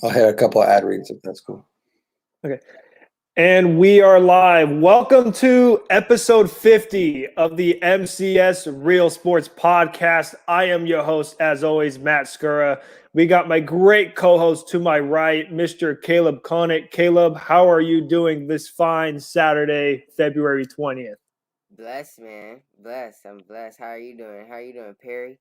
I'll hit a couple of ad reads if that's cool. Okay. And we are live. Welcome to episode 50 of the MCS Real Sports Podcast. I am your host, as always, Matt Skura. We got my great co-host to my right, Mr. Caleb Connick. Caleb, how are you doing this fine Saturday, February 20th? Blessed, man. Blessed. I'm blessed. How are you doing? How are you doing, Perry?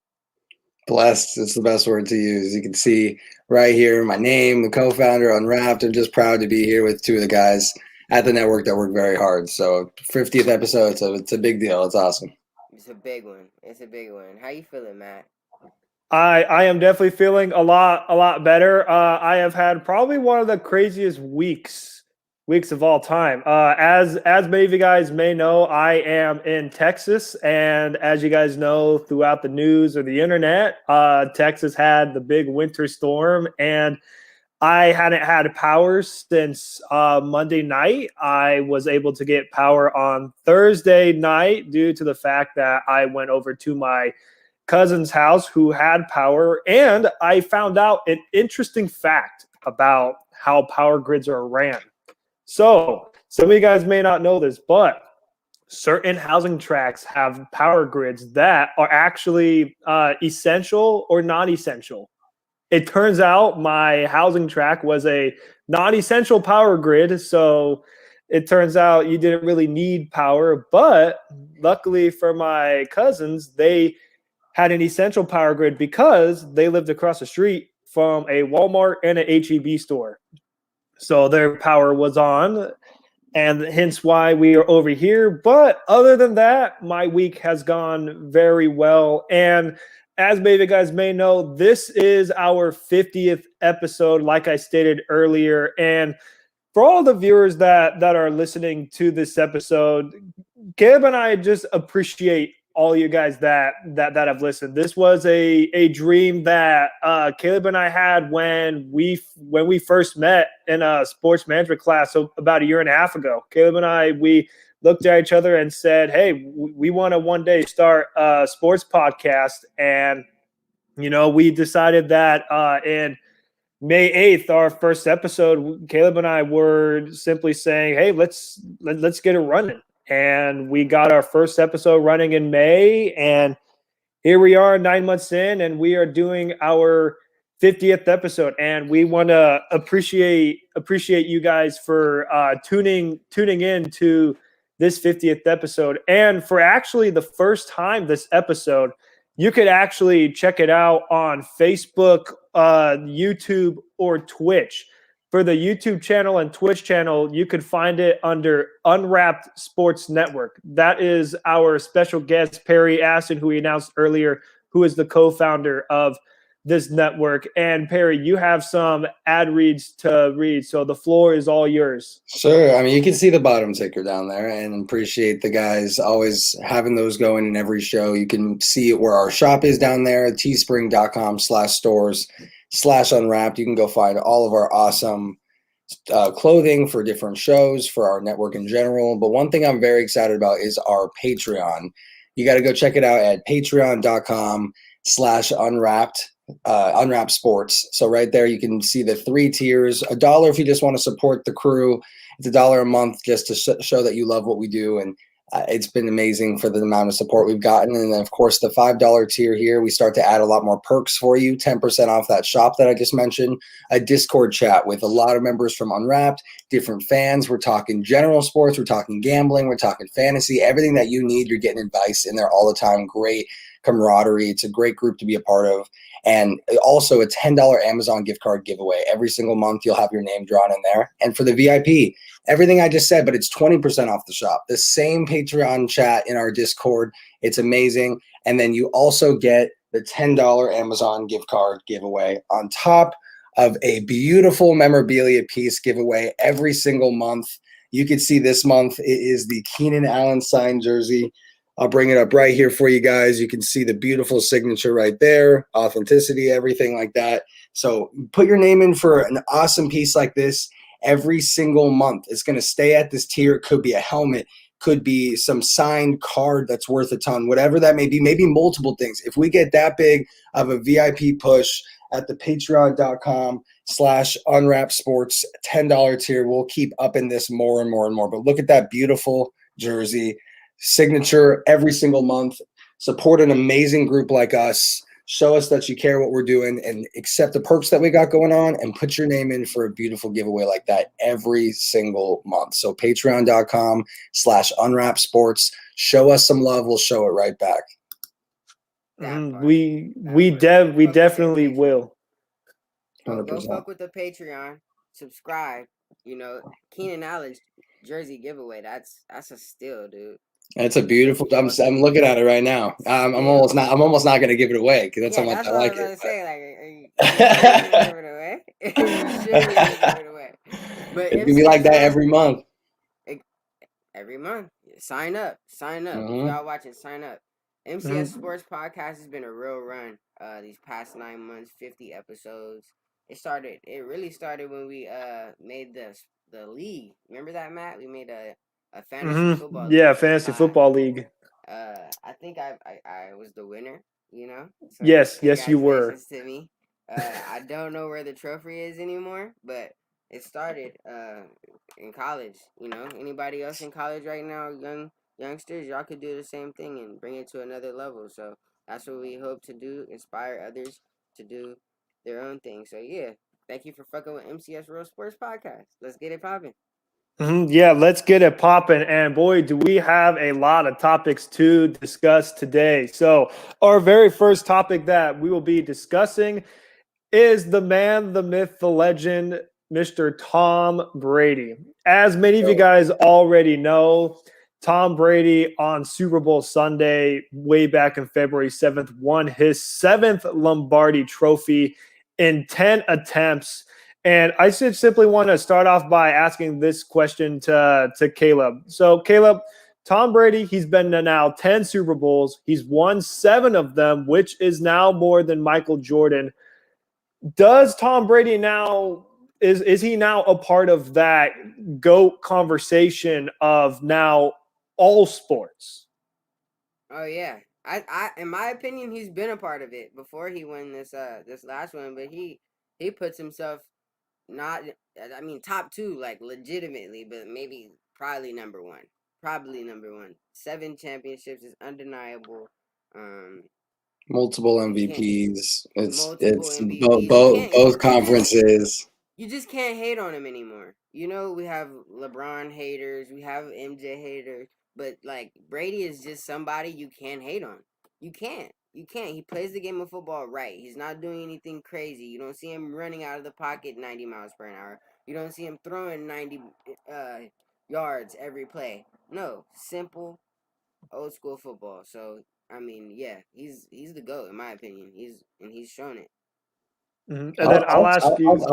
Blessed is the best word to use. You can see right here my name, the co-founder, Unwrapped. I'm just proud to be here with two of the guys at the network that work very hard. So 50th episode, so it's a big deal. It's awesome. It's a big one. It's a big one. How you feeling, Matt? I am definitely feeling a lot better. I have had probably one of the craziest weeks of all time. As many of you guys may know, I am in Texas, and as you guys know, throughout the news or the internet, Texas had the big winter storm, and I hadn't had power since Monday night. I was able to get power on Thursday night due to the fact that I went over to my cousin's house who had power, and I found out an interesting fact about how power grids are ran. So some of you guys may not know this, but certain housing tracts have power grids that are actually essential or non-essential. It turns out my housing tract was a non-essential power grid, so it turns out you didn't really need power, but luckily for my cousins, they had an essential power grid because they lived across the street from a Walmart and an H-E-B store. So their power was on, and hence why we are over here. But other than that, my week has gone very well. And as many of you guys may know, this is our 50th episode, like I stated earlier. And for all the viewers that are listening to this episode, Caleb and I just appreciate all you guys that have listened. This was a dream that Caleb and I had when we first met in a sports management class about a year and a half ago. Caleb and I, we looked at each other and said, hey, we want to one day start a sports podcast. And, we decided that in May 8th, our first episode, Caleb and I were simply saying, hey, let's get it running. And we got our first episode running in May, and here we are 9 months in, and we are doing our 50th episode. And we want to appreciate you guys for tuning in to this 50th episode. And for actually the first time this episode, you could actually check it out on Facebook, YouTube, or Twitch. For the YouTube channel and Twitch channel, you could find it under Unwrapped Sports Network. That is our special guest, Perry Aston, who we announced earlier, who is the co-founder of this network. And Perry, you have some ad reads to read, so the floor is all yours. Sure. I mean, you can see the bottom ticker down there, and appreciate the guys always having those going in every show. You can see where our shop is down there, teespring.com/stores/unwrapped. You can go find all of our awesome clothing for different shows, for our network in general. But one thing I'm very excited about is our Patreon. You got to go check it out at patreon.com/unwrapped. Unwrapped Sports. So right there, you can see the 3 tiers. $1 if you just want to support the crew. It's $1 a month just to show that you love what we do. And it's been amazing for the amount of support we've gotten. And then, of course, the $5 tier here, we start to add a lot more perks for you. 10% off that shop that I just mentioned. A Discord chat with a lot of members from Unwrapped, different fans. We're talking general sports. We're talking gambling. We're talking fantasy. Everything that you need, you're getting advice in there all the time. Great camaraderie. It's a great group to be a part of. And also a $10 Amazon gift card giveaway. Every single month, you'll have your name drawn in there. And for the VIP, everything I just said, but it's 20% off the shop. The same Patreon chat in our Discord. It's amazing. And then you also get the $10 Amazon gift card giveaway on top of a beautiful memorabilia piece giveaway every single month. You can see this month it is the Keenan Allen signed jersey. I'll bring it up right here for you guys. You can see the beautiful signature right there, authenticity, everything like that. So put your name in for an awesome piece like this every single month. It's going to stay at this tier. It could be a helmet, could be some signed card that's worth a ton, whatever that may be, maybe multiple things. If we get that big of a VIP push at the patreon.com/unwrap sports, $10 tier. We'll keep upping this more and more and more. But look at that beautiful jersey, signature every single month. Support an amazing group like us. Show us that you care what we're doing and accept the perks that we got going on and put your name in for a beautiful giveaway like that every single month. So patreon.com/unwrap sports. Show us some love. We'll show it right back. We definitely will. Go 100%. fuck with the Patreon. Subscribe. Keenan Alex jersey giveaway. That's a steal, dude. It's a beautiful. I'm looking at it right now. I'm almost not going to give it away because that's how much I like it. I was about to say. Like, are you give it away? You shouldn't even give it away. But it's gonna be like that every month. Every month, sign up. Mm-hmm. If y'all watching, sign up. MCS Sports Podcast has been a real run. These past 9 months, 50 episodes. It really started when we made the league. Remember that, Matt? We made a fantasy football league. Yeah, fantasy football league. I think I was the winner, So yes, you were. Congratulations to me. I don't know where the trophy is anymore, but it started in college. Anybody else in college right now, youngsters, y'all could do the same thing and bring it to another level. So that's what we hope to do, inspire others to do their own thing. So yeah, thank you for fucking with MCS Real Sports Podcast. Let's get it popping. Yeah, let's get it popping. And boy, do we have a lot of topics to discuss today. So our very first topic that we will be discussing is the man, the myth, the legend, Mr. Tom Brady. As many of you guys already know, Tom Brady on Super Bowl Sunday, way back in February 7th, won his 7th Lombardi trophy in 10 attempts. And I should simply want to start off by asking this question to Caleb. So, Caleb, Tom Brady, he's been to now 10 Super Bowls. He's won 7 of them, which is now more than Michael Jordan. Does Tom Brady now is he now a part of that GOAT conversation of now all sports? Oh yeah. I in my opinion, he's been a part of it before he won this last one, but he puts himself not top 2, like legitimately, but probably number 1. 7 championships is undeniable. Multiple MVPs. It's MVPs. both conferences. You just can't hate on him anymore. We have LeBron haters, we have MJ haters, but like Brady is just somebody you can't hate on. You can't. He plays the game of football right. He's not doing anything crazy. You don't see him running out of the pocket 90 miles per hour. You don't see him throwing 90 yards every play. No, simple, old school football. So yeah, he's the GOAT in my opinion. He's shown it. And then I'll ask you.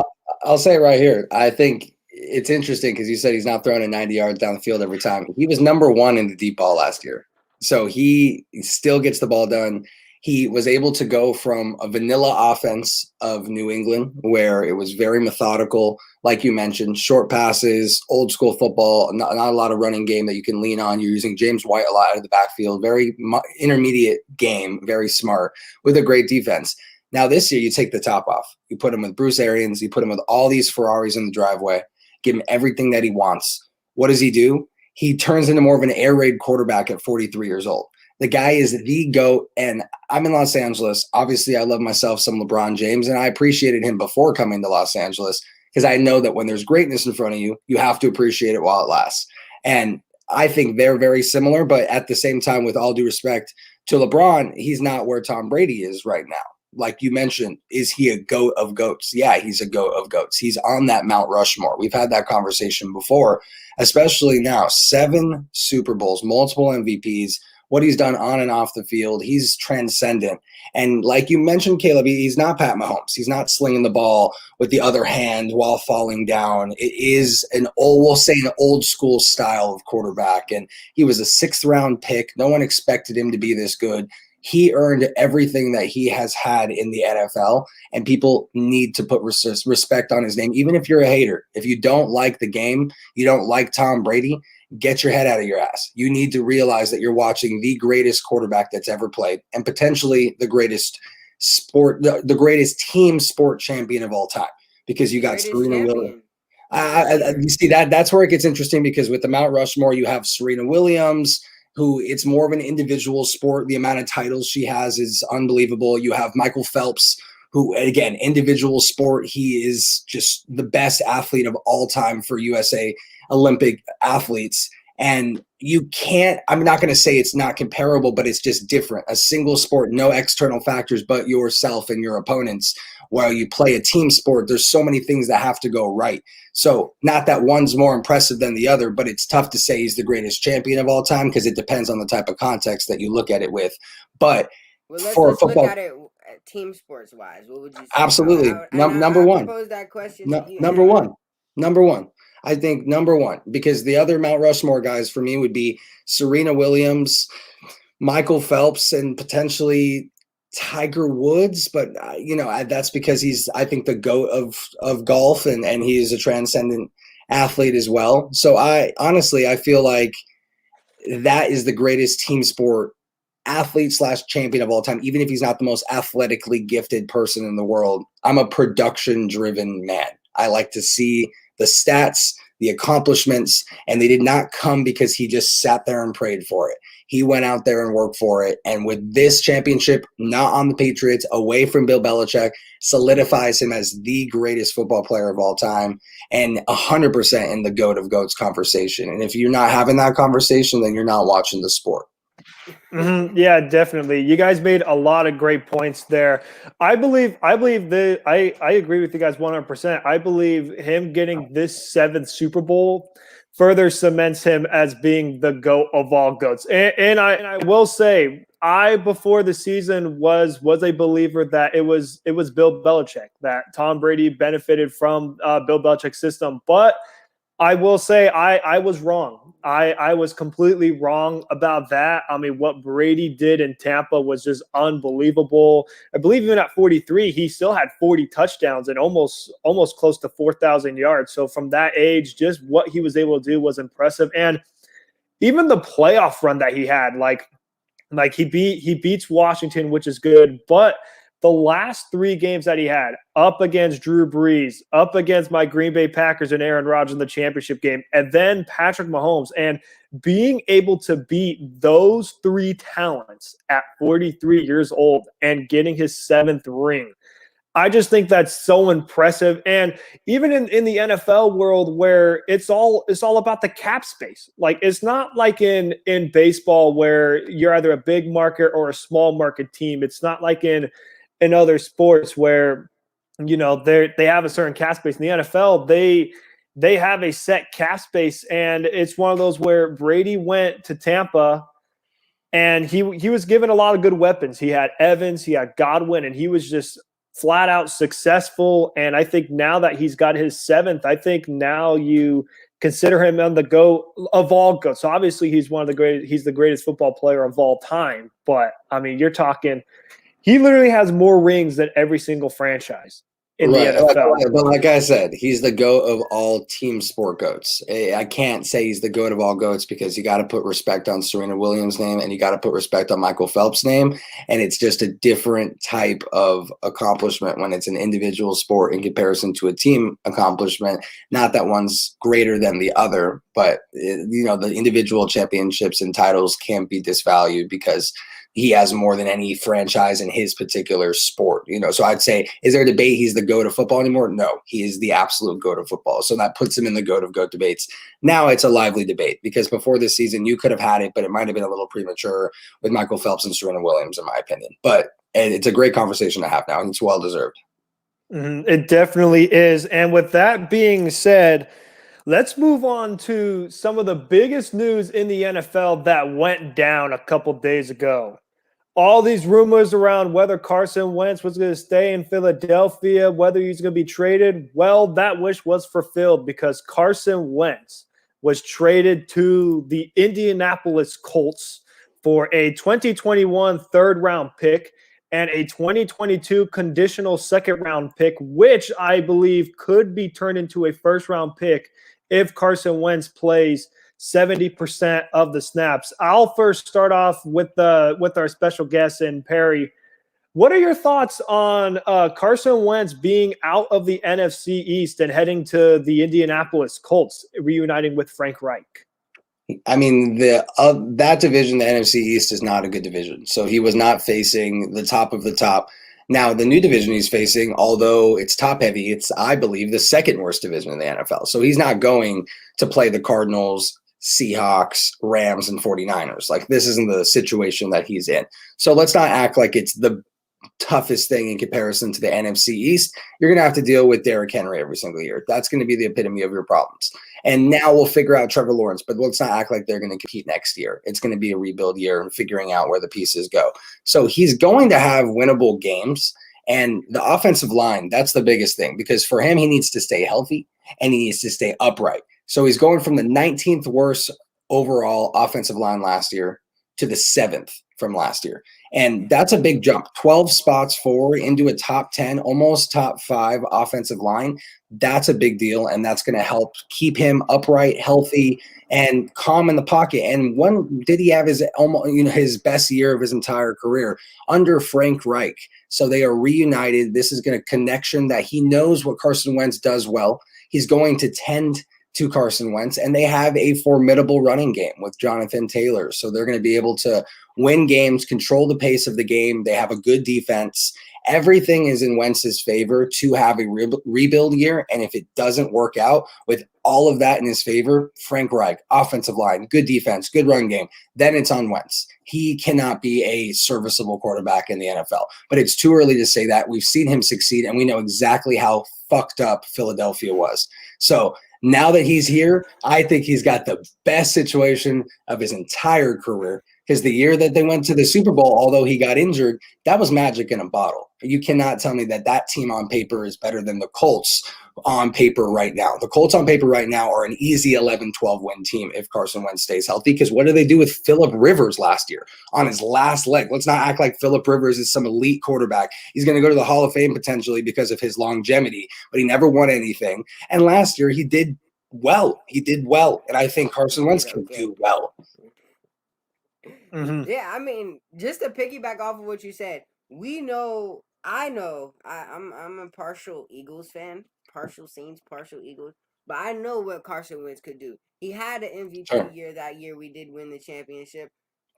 I'll say right here. I think it's interesting because you said he's not throwing it 90 yards down the field every time. He was number 1 in the deep ball last year, so he still gets the ball done. He was able to go from a vanilla offense of New England, where it was very methodical, like you mentioned, short passes, old school football, not a lot of running game that you can lean on. You're using James White a lot out of the backfield, very intermediate game, very smart, with a great defense. Now this year, you take the top off. You put him with Bruce Arians. You put him with all these Ferraris in the driveway. Give him everything that he wants. What does he do? He turns into more of an air raid quarterback at 43 years old. The guy is the GOAT, and I'm in Los Angeles. Obviously, I love myself some LeBron James, and I appreciated him before coming to Los Angeles because I know that when there's greatness in front of you, you have to appreciate it while it lasts. And I think they're very similar, but at the same time, with all due respect to LeBron, he's not where Tom Brady is right now. Like you mentioned, is he a GOAT of GOATs? Yeah, he's a GOAT of GOATs. He's on that Mount Rushmore. We've had that conversation before, especially now. 7 Super Bowls, multiple MVPs. What he's done on and off the field, he's transcendent. And like you mentioned, Caleb, he's not Pat Mahomes. He's not slinging the ball with the other hand while falling down. It is an old school style of quarterback. And he was a 6th-round pick. No one expected him to be this good. He earned everything that he has had in the NFL, and people need to put respect on his name, even if you're a hater. If you don't like the game, you don't like Tom Brady, get your head out of your ass. You need to realize that you're watching the greatest quarterback that's ever played and potentially the greatest team sport champion of all time. because you got Greatest Serena Williams. champion. You see that's where it gets interesting, because with the Mount Rushmore, you have Serena Williams, who it's more of an individual sport. The amount of titles she has is unbelievable. You have Michael Phelps, who, again, individual sport. He is just the best athlete of all time for USA Olympic athletes. And you can't, I'm not going to say it's not comparable, but it's just different. A single sport, no external factors but yourself and your opponents. While you play a team sport, there's so many things that have to go right. So not that one's more impressive than the other, but it's tough to say he's the greatest champion of all time, because it depends on the type of context that you look at it with. But let's football, look at it team sports wise. What would you say? absolutely. Number one. Propose that question to you. Number one. Number one. I think number one, because the other Mount Rushmore guys for me would be Serena Williams, Michael Phelps, and potentially Tiger Woods. But, that's because he's, I think, the GOAT of golf, and he is a transcendent athlete as well. So I feel like that is the greatest team sport athlete / champion of all time, even if he's not the most athletically gifted person in the world. I'm a production driven man. I like to see the stats, the accomplishments, and they did not come because he just sat there and prayed for it. He went out there and worked for it. And with this championship, not on the Patriots, away from Bill Belichick, solidifies him as the greatest football player of all time, and 100% in the GOAT of GOATs conversation. And if you're not having that conversation, then you're not watching the sport. Mm-hmm. Yeah, definitely. You guys made a lot of great points there. I agree with you guys 100%. I believe him getting this 7th Super Bowl further cements him as being the GOAT of all GOATs. And I will say, before the season was a believer that it was Bill Belichick, that Tom Brady benefited from Bill Belichick's system. But I will say I was wrong. I was completely wrong about that. I mean, what Brady did in Tampa was just unbelievable. I believe even at 43, he still had 40 touchdowns and almost close to 4,000 yards. So from that age, just what he was able to do was impressive. And even the playoff run that he had, like he beats Washington, which is good, but the last 3 games that he had, up against Drew Brees, up against my Green Bay Packers and Aaron Rodgers in the championship game, and then Patrick Mahomes, and being able to beat those 3 talents at 43 years old and getting his 7th ring, I just think that's so impressive. And even in the NFL world, where it's all about the cap space. Like, it's not like in baseball where you're either a big market or a small market team. It's not like in other sports where, they have a certain cap space. In the NFL, they have a set cap space, and it's one of those where Brady went to Tampa, and he was given a lot of good weapons. He had Evans, he had Godwin, and he was just flat out successful. And I think now that he's got his 7th, I think now you consider him on the GOAT of all GOATs. So obviously he's the greatest football player of all time. But I mean, you're talking, he literally has more rings than every single franchise in the NFL. But like I said, he's the GOAT of all team sport GOATs. I can't say he's the GOAT of all GOATs, because you got to put respect on Serena Williams' name, and you got to put respect on Michael Phelps' name. And it's just a different type of accomplishment when it's an individual sport in comparison to a team accomplishment. Not that one's greater than the other, but the individual championships and titles can't be disvalued because he has more than any franchise in his particular sport. So I'd say, is there a debate he's the GOAT of football anymore? No, he is the absolute GOAT of football. So that puts him in the GOAT of GOAT debates. Now it's a lively debate, because before this season you could have had it, but it might have been a little premature with Michael Phelps and Serena Williams, in my opinion. But it's a great conversation to have now, and it's well deserved. Mm-hmm. It definitely is. And with that being said, let's move on to some of the biggest news in the NFL that went down a couple days ago. All these rumors around whether Carson Wentz was going to stay in Philadelphia, whether he's going to be traded. Well, that wish was fulfilled, because Carson Wentz was traded to the Indianapolis Colts for a 2021 third-round pick and a 2022 conditional second-round pick, which I believe could be turned into a first-round pick if Carson Wentz plays 70% of the snaps. I'll first start off with our special guest, and Perry. What are your thoughts on Carson Wentz being out of the NFC East and heading to the Indianapolis Colts, reuniting with Frank Reich? I mean, that division, the NFC East, is not a good division. So he was not facing the top of the top. Now, the new division he's facing, although it's top heavy, it's, I believe, the second worst division in the NFL. So he's not going to play the Cardinals, Seahawks, Rams, and 49ers. Like, this isn't the situation that he's in. So let's not act like it's the toughest thing in comparison to the NFC East. You're going to have to deal with Derrick Henry every single year. That's going to be the epitome of your problems. And now we'll figure out Trevor Lawrence, but let's not act like they're going to compete next year. It's going to be a rebuild year and figuring out where the pieces go. So he's going to have winnable games. And the offensive line, that's the biggest thing, because for him, he needs to stay healthy and he needs to stay upright. So he's going from the 19th worst overall offensive line last year to the 7th from last year. And that's a big jump. 12 spots forward into a top 10, almost top 5 offensive line. That's a big deal, and that's going to help keep him upright, healthy, and calm in the pocket. And when did he have his best year of his entire career? Under Frank Reich. So they are reunited. This is going to connection that he knows what Carson Wentz does well. He's going to tend to Carson Wentz, and they have a formidable running game with Jonathan Taylor. So they're going to be able to win games, control the pace of the game. They have a good defense. Everything is in Wentz's favor to have a rebuild year. And if it doesn't work out with all of that in his favor, Frank Reich, offensive line, good defense, good run game, then it's on Wentz. He cannot be a serviceable quarterback in the NFL. But it's too early to say that. We've seen him succeed, and we know exactly how fucked up Philadelphia was. So now that he's here, I think he's got the best situation of his entire career, because the year that they went to the Super Bowl, although he got injured, that was magic in a bottle. You cannot tell me that that team on paper is better than the Colts on paper right now. The Colts on paper right now are an easy 11-12 win team if Carson Wentz stays healthy, because what did they do with Phillip Rivers last year on his last leg? Let's not act like Phillip Rivers is some elite quarterback. He's going to go to the Hall of Fame potentially because of his longevity, but he never won anything. And last year he did well. He did well, and I think Carson Wentz can do well. Mm-hmm. Yeah, I mean, just to piggyback off of what you said, I'm a partial Eagles fan, partial Saints, partial Eagles, but I know what Carson Wentz could do. He had an MVP year that year. We did win the championship.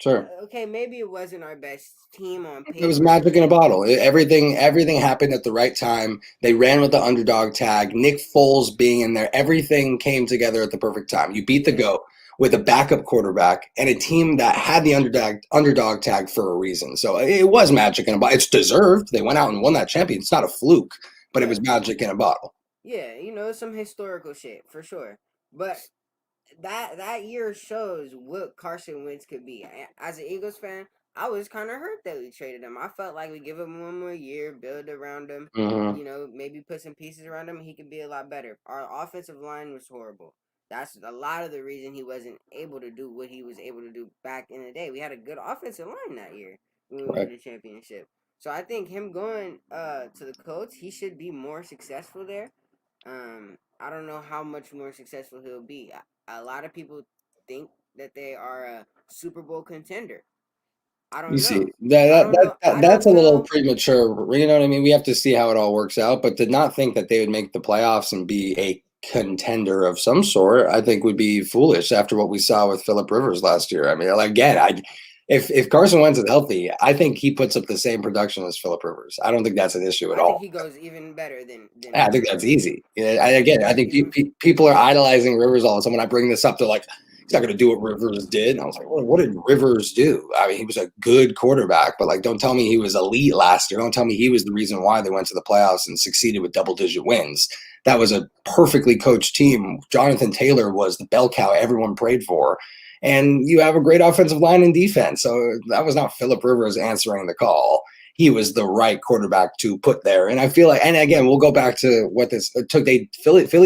Sure. Okay, maybe it wasn't our best team on paper. It was magic in a bottle. Everything happened at the right time. They ran with the underdog tag. Nick Foles being in there, everything came together at the perfect time. You beat the GOAT with a backup quarterback and a team that had the underdog tag for a reason. So it was magic in a bottle. It's deserved. They went out and won that champion. It's not a fluke, but it was magic in a bottle. Yeah, some historical shit for sure. But that year shows what Carson Wentz could be. As an Eagles fan, I was kind of hurt that we traded him. I felt like we give him one more year, build around him, maybe put some pieces around him, and he could be a lot better. Our offensive line was horrible. That's a lot of the reason he wasn't able to do what he was able to do back in the day. We had a good offensive line that year when we won the championship. So I think him going to the Colts, he should be more successful there. I don't know how much more successful he'll be. A lot of people think that they are a Super Bowl contender. I don't know. See, that's a little premature. You know what I mean? We have to see how it all works out. But to not think that they would make the playoffs and be a contender of some sort, I think would be foolish after what we saw with Phillip Rivers last year. I mean, again, if Carson Wentz is healthy, I think he puts up the same production as Phillip Rivers. I don't think that's an issue at all. I think he goes even better than I think that's easy. I think people are idolizing Rivers all the time. When I bring this up, they're like, he's not going to do what Rivers did. And I was like, well, what did Rivers do? I mean, he was a good quarterback, but don't tell me he was elite last year. Don't tell me he was the reason why they went to the playoffs and succeeded with double-digit wins. That was a perfectly coached team. Jonathan Taylor was the bell cow everyone prayed for. And you have a great offensive line and defense. So that was not Phillip Rivers answering the call. He was the right quarterback to put there. And I feel like, and again, we'll go back to what this took. Philly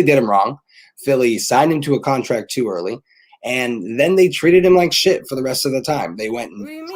did him wrong. Philly signed him to a contract too early. And then they treated him like shit for the rest of the time. They went and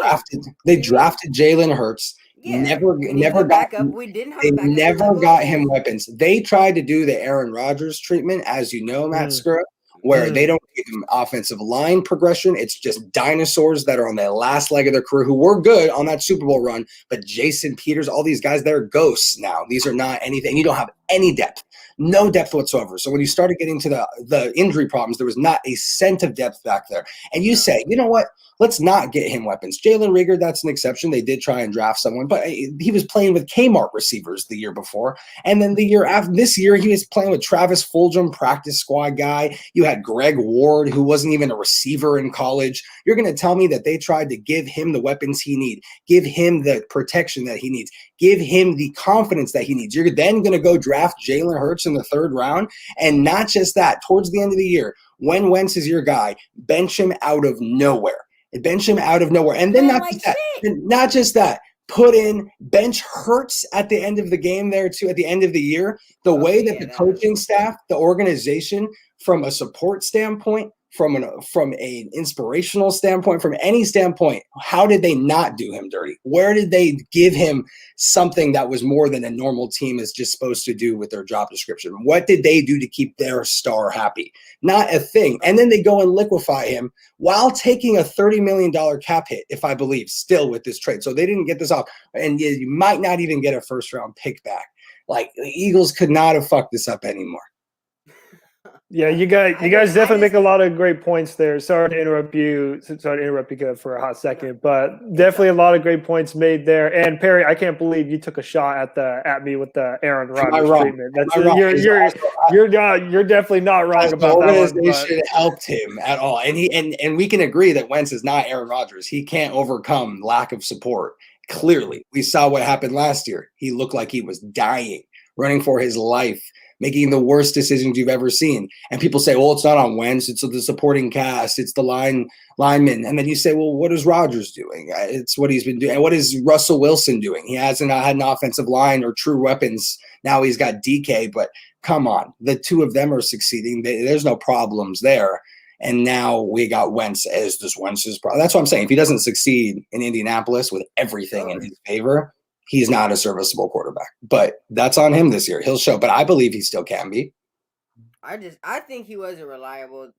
drafted Jalen Hurts. Yeah. Never got him weapons. They tried to do the Aaron Rodgers treatment, as you know, Matt Skura, where they don't give him offensive line progression. It's just dinosaurs that are on the last leg of their career who were good on that Super Bowl run. But Jason Peters, all these guys, they're ghosts now. These are not anything. You don't have any depth, no depth whatsoever. So when you started getting to the injury problems, there was not a cent of depth back there. And you say, you know what? Let's not get him weapons. Jalen Reagor, that's an exception. They did try and draft someone, but he was playing with Kmart receivers the year before. And then the year after, this year, he was playing with Travis Fulgham, practice squad guy. You had Greg Ward, who wasn't even a receiver in college. You're going to tell me that they tried to give him the weapons he needs, give him the protection that he needs, give him the confidence that he needs. You're then going to go draft Jalen Hurts in the 3rd round. And not just that, towards the end of the year, when Wentz is your guy, bench him out of nowhere. Bench him out of nowhere. And then not just that, put in bench Hurts at the end of the game there too, at the end of the year. The way that the coaching staff, the organization, from a support standpoint, from an inspirational standpoint, from any standpoint, how did they not do him dirty? Where did they give him something that was more than a normal team is just supposed to do with their job description? What did they do to keep their star happy? Not a thing. And then they go and liquefy him while taking a $30 million cap hit, if I believe, still with this trade. So they didn't get this off. And you might not even get a 1st-round pick back. Like, the Eagles could not have fucked this up anymore. Yeah, you guys definitely make a lot of great points there. Sorry to interrupt you for a hot second, but definitely a lot of great points made there. And Perry, I can't believe you took a shot at me with the Aaron Rodgers treatment. You're definitely not wrong about that one. The organization helped him at all, and we can agree that Wentz is not Aaron Rodgers. He can't overcome lack of support. Clearly, we saw what happened last year. He looked like he was dying, running for his life, making the worst decisions you've ever seen. And people say, well, it's not on Wentz, it's the supporting cast, it's the linemen. And then you say, well, what is Rodgers doing? It's what he's been doing. And what is Russell Wilson doing? He hasn't had an offensive line or true weapons. Now he's got DK, but come on. The two of them are succeeding. There's no problems there. And now we got Wentz as this Wentz's problem. That's what I'm saying. If he doesn't succeed in Indianapolis with everything in his favor, he's not a serviceable quarterback, but that's on him this year. He'll show, but I believe he still can be. I think he wasn't reliable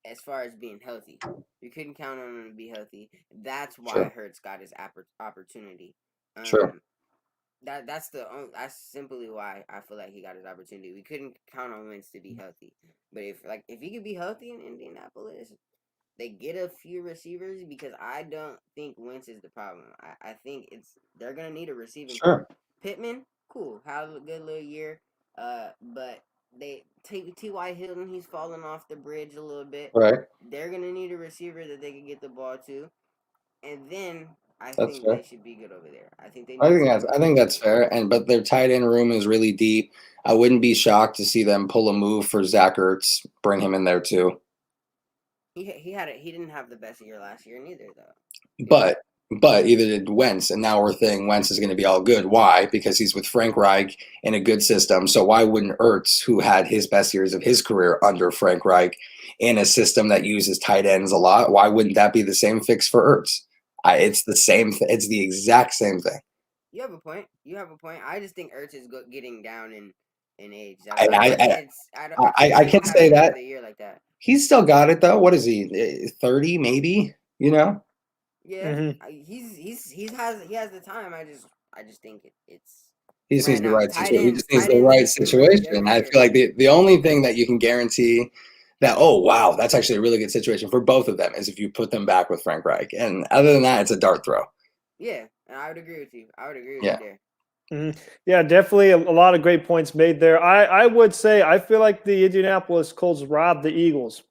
as far as being healthy. You couldn't count on him to be healthy. That's why Hurts got his opportunity. That's simply why I feel like he got his opportunity. We couldn't count on Wentz to be healthy, but if he could be healthy in Indianapolis, they get a few receivers, because I don't think Wentz is the problem. I think they're gonna need a receiving. Sure. Pittman, cool, have a good little year. But they take T.Y. Hilton, he's falling off the bridge a little bit. Right. They're gonna need a receiver that they can get the ball to, and then I think they should be good over there. I think that's fair. But their tight end room is really deep. I wouldn't be shocked to see them pull a move for Zach Ertz, bring him in there too. He didn't have the best year last year neither, though. But either did Wentz, and now we're thinking Wentz is going to be all good. Why? Because he's with Frank Reich in a good system. So why wouldn't Ertz, who had his best years of his career under Frank Reich in a system that uses tight ends a lot, why wouldn't that be the same fix for Ertz? It's the same. It's the exact same thing. You have a point. I just think Ertz is getting down in age. I can't say that. Year like that. He's still got it though. What is he? 30 maybe? You know? Yeah. Mm-hmm. He has the time. I just think it's. He just needs the right situation. He just needs the right situation. I feel like the only thing that you can guarantee that, oh wow, that's actually a really good situation for both of them, is if you put them back with Frank Reich. And other than that, it's a dart throw. Yeah, and I would agree with you. You there. Mm-hmm. Yeah, definitely a lot of great points made there. I would say I feel like the Indianapolis Colts robbed the Eagles.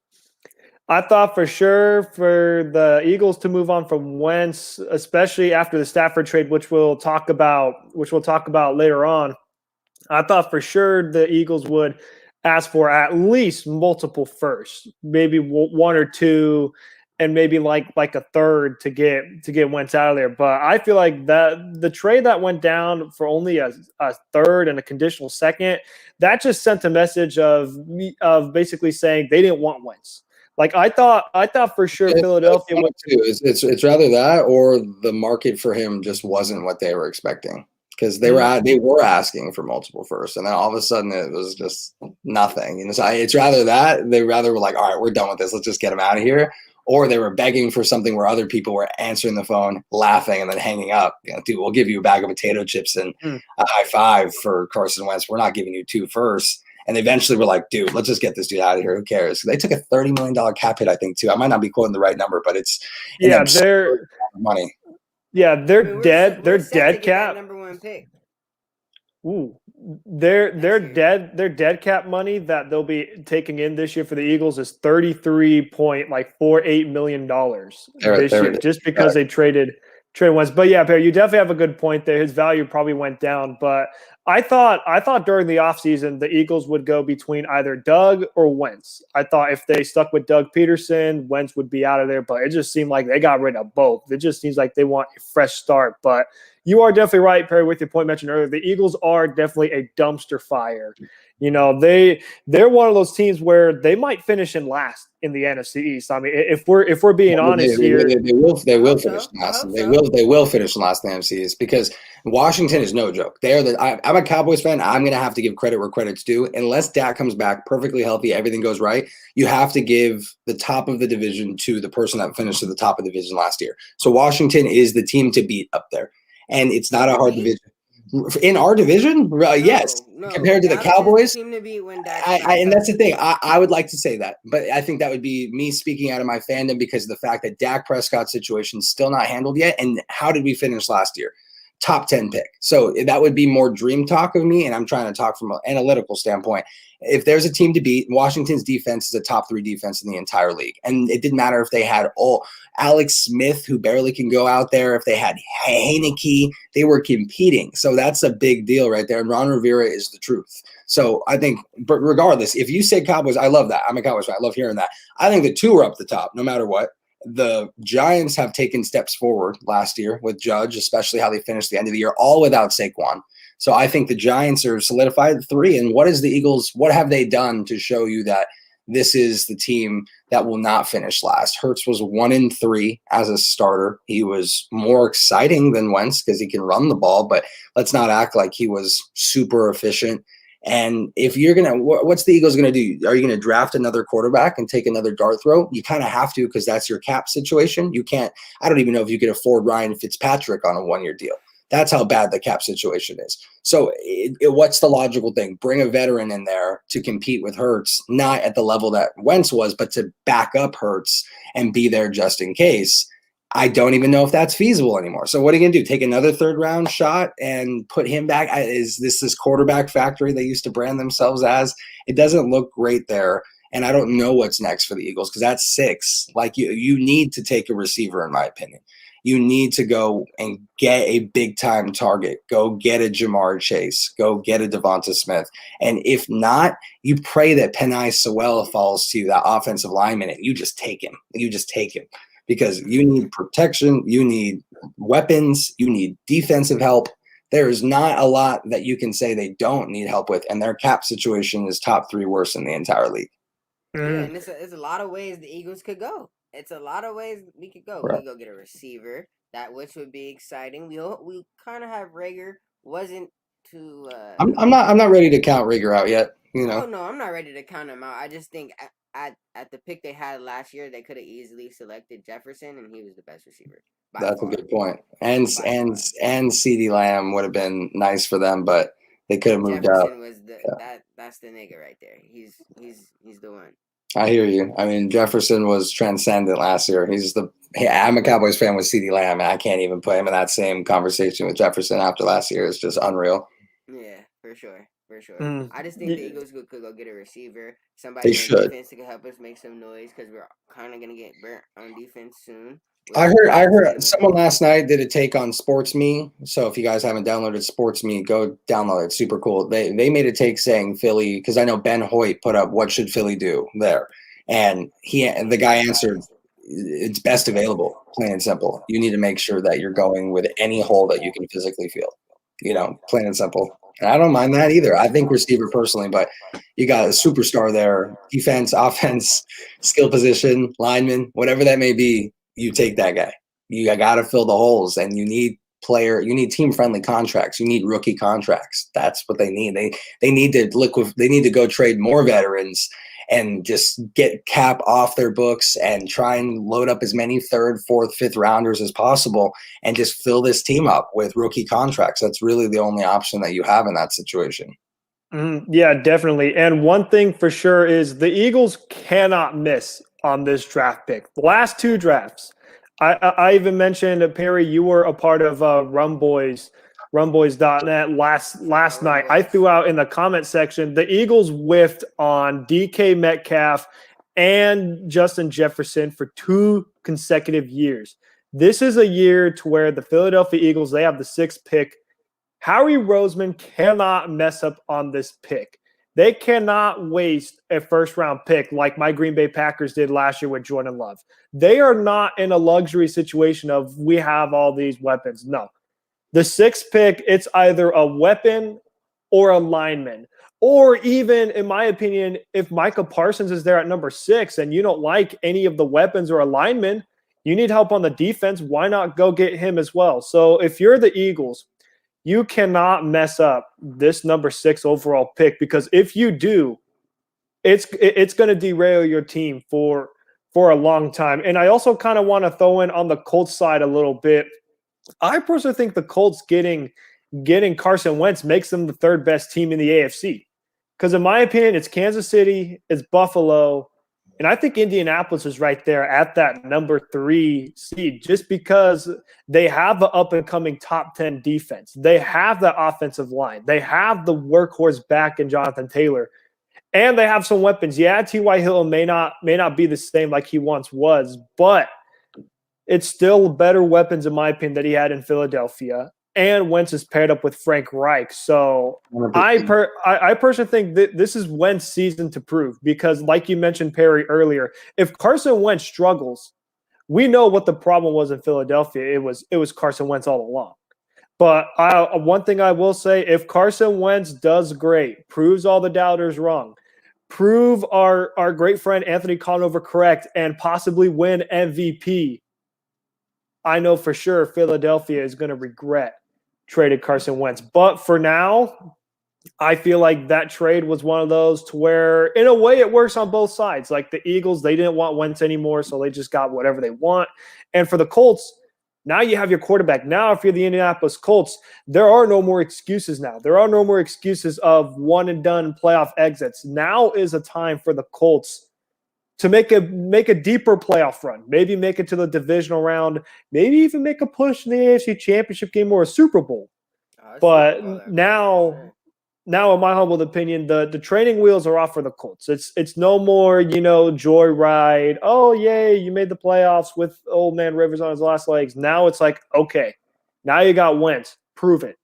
I thought for sure for the Eagles to move on from Wentz, especially after the Stafford trade, which we'll talk about later on. I thought for sure the Eagles would ask for at least multiple firsts, maybe one or two, and maybe like a third to get Wentz out of there. But I feel like that the trade that went down for only a third and a conditional second, that just sent a message of basically saying they didn't want Wentz. Like I thought for sure Philadelphia would too. It's rather that or the market for him just wasn't what they were expecting. because they were asking for multiple firsts, and then all of a sudden it was just nothing. You know, so it's rather that they rather were like, all right, we're done with this. Let's just get him out of here. Or they were begging for something where other people were answering the phone, laughing, and then hanging up. You know, dude, we'll give you a bag of potato chips and a high five for Carson Wentz. We're not giving you 2 firsts. And eventually we're like, dude, let's just get this dude out of here. Who cares? They took a $30 million cap hit, I think, too. I might not be quoting the right number, but it's they're money. Yeah, they're dead. They're set to dead get that cap. number 1 pick. Ooh, they're dead. Their dead cap money that they'll be taking in this year for the Eagles is $33.48 million this year, just because they traded Wentz. But yeah, Perry, you definitely have a good point there. His value probably went down, but I thought during the offseason the Eagles would go between either Doug or Wentz. I thought if they stuck with Doug Peterson, Wentz would be out of there, but it just seemed like they got rid of both. It just seems like they want a fresh start. But you are definitely right, Perry, with your point mentioned earlier. The Eagles are definitely a dumpster fire. You know, they're one of those teams where they might finish in last in the NFC East. I mean, if we're being honest here, they will finish last. They will finish last in the NFC East because Washington is no joke. I'm a Cowboys fan. I'm going to have to give credit where credit's due. Unless Dak comes back perfectly healthy, everything goes right, you have to give the top of the division to the person that finished at the top of the division last year. So Washington is the team to beat up there, and it's not a hard division. In our division, yes. Compared to the Cowboys, and that's the thing. I would like to say that, but I think that would be me speaking out of my fandom because of the fact that Dak Prescott's situation is still not handled yet. And how did we finish last year? Top 10 pick. So that would be more dream talk of me, and I'm trying to talk from an analytical standpoint. If there's a team to beat, Washington's defense is a top 3 defense in the entire league. And it didn't matter if they had Alex Smith, who barely can go out there, if they had Heineke, they were competing. So that's a big deal right there. And Ron Rivera is the truth. So I think, but regardless, if you say Cowboys, I love that. I'm a Cowboys fan. I love hearing that. I think the 2 are up the top, no matter what. The Giants have taken steps forward last year with Judge, especially how they finished the end of the year, all without Saquon. So I think the Giants are solidified at 3. And what is the Eagles? What have they done to show you that this is the team that will not finish last? Hurts was 1-3 as a starter. He was more exciting than Wentz because he can run the ball, but let's not act like he was super efficient. And if you're going to, what's the Eagles going to do? Are you going to draft another quarterback and take another dart throw? You kind of have to because that's your cap situation. You can't, I don't even know if you could afford Ryan Fitzpatrick on a 1-year deal. That's how bad the cap situation is. So what's the logical thing? Bring a veteran in there to compete with Hurts, not at the level that Wentz was, but to back up Hurts and be there just in case. I don't even know if that's feasible anymore. So what are you going to do? Take another 3rd-round shot and put him back? Is this quarterback factory they used to brand themselves as? It doesn't look great there. And I don't know what's next for the Eagles because that's 6. Like you need to take a receiver, in my opinion. You need to go and get a big-time target. Go get a Jamar Chase. Go get a Devonta Smith. And if not, you pray that Penei Sewell falls to you, that offensive lineman, and you just take him. You just take him. Because you need protection, you need weapons, you need defensive help. There is not a lot that you can say they don't need help with, and their cap situation is top 3 worst in the entire league. Yeah, and it's a lot of ways the Eagles could go. It's a lot of ways we could go. Right. We could go get a receiver, which would be exciting. We kind of have Rager. Wasn't too. I'm not ready to count Rager out yet. You know. Oh no, I'm not ready to count him out. I just think at the pick they had last year, they could have easily selected Jefferson, and he was the best receiver. That's a good point. And CeeDee Lamb would have been nice for them, but they could have moved up. Jefferson was that's the nigga right there. He's the one. I hear you. I mean, Jefferson was transcendent last year. I'm a Cowboys fan with CeeDee Lamb, and I can't even put him in that same conversation with Jefferson after last year. It's just unreal. Yeah, for sure. I just think the Eagles could go get a receiver. Somebody on defense that could help us make some noise because we're kind of going to get burnt on defense soon. I heard someone last night did a take on Sports Me. So if you guys haven't downloaded Sports Me, go download it. It's super cool. They made a take saying Philly, because I know Ben Hoyt put up what should Philly do there. And the guy answered, it's best available, plain and simple. You need to make sure that you're going with any hole that you can physically feel, plain and simple. And I don't mind that either. I think receiver personally, but you got a superstar there, defense, offense, skill position, lineman, whatever that may be, you take that guy. You got to fill the holes, and you need team friendly contracts. You need rookie contracts. That's what they need. They need to go trade more veterans and just get cap off their books and try and load up as many third, fourth, fifth rounders as possible and just fill this team up with rookie contracts. That's really the only option that you have in that situation. Yeah, definitely. And one thing for sure is the Eagles cannot miss on this draft pick. The last two drafts, I even mentioned, Perry, you were a part of Rumboys.net last night. I threw out in the comment section, the Eagles whiffed on DK Metcalf and Justin Jefferson for 2 consecutive years. This is a year to where the Philadelphia Eagles, they have the 6th pick. Howie Roseman cannot mess up on this pick. They cannot waste a first-round pick like my Green Bay Packers did last year with Jordan Love. They are not in a luxury situation of we have all these weapons. No. The 6th pick, it's either a weapon or a lineman. Or even, in my opinion, if Micah Parsons is there at number 6 and you don't like any of the weapons or a lineman, you need help on the defense, why not go get him as well? So if you're the Eagles, you cannot mess up this number 6 overall pick, because if you do, it's going to derail your team for a long time. And I also kind of want to throw in on the Colts side a little bit. I personally think the Colts getting Carson Wentz makes them the 3rd best team in the AFC. Because in my opinion, it's Kansas City, it's Buffalo, and I think Indianapolis is right there at that number 3 seed, just because they have the up-and-coming top 10 defense. They have the offensive line. They have the workhorse back in Jonathan Taylor. And they have some weapons. Yeah, T.Y. Hilton may not be the same like he once was, but it's still better weapons, in my opinion, that he had in Philadelphia. And Wentz is paired up with Frank Reich. So I personally think that this is Wentz's season to prove, because like you mentioned, Perry, earlier, if Carson Wentz struggles, we know what the problem was in Philadelphia. It was Carson Wentz all along. But one thing I will say, if Carson Wentz does great, proves all the doubters wrong, prove our great friend Anthony Conover correct, and possibly win MVP, I know for sure Philadelphia is going to regret traded Carson Wentz. But for now, I feel like that trade was one of those to where, in a way, it works on both sides. Like the Eagles, they didn't want Wentz anymore, so they just got whatever they want. And for the Colts, now you have your quarterback. Now, if you're the Indianapolis Colts, there are no more excuses now. There are no more excuses of one-and-done playoff exits. Now is a time for the Colts to make a deeper playoff run, maybe make it to the divisional round, maybe even make a push in the AFC Championship game or a Super Bowl. But now, in my humble opinion, the training wheels are off for the Colts. It's no more, joyride. Oh, yay, you made the playoffs with old man Rivers on his last legs. Now it's like, okay, now you got Wentz. Prove it.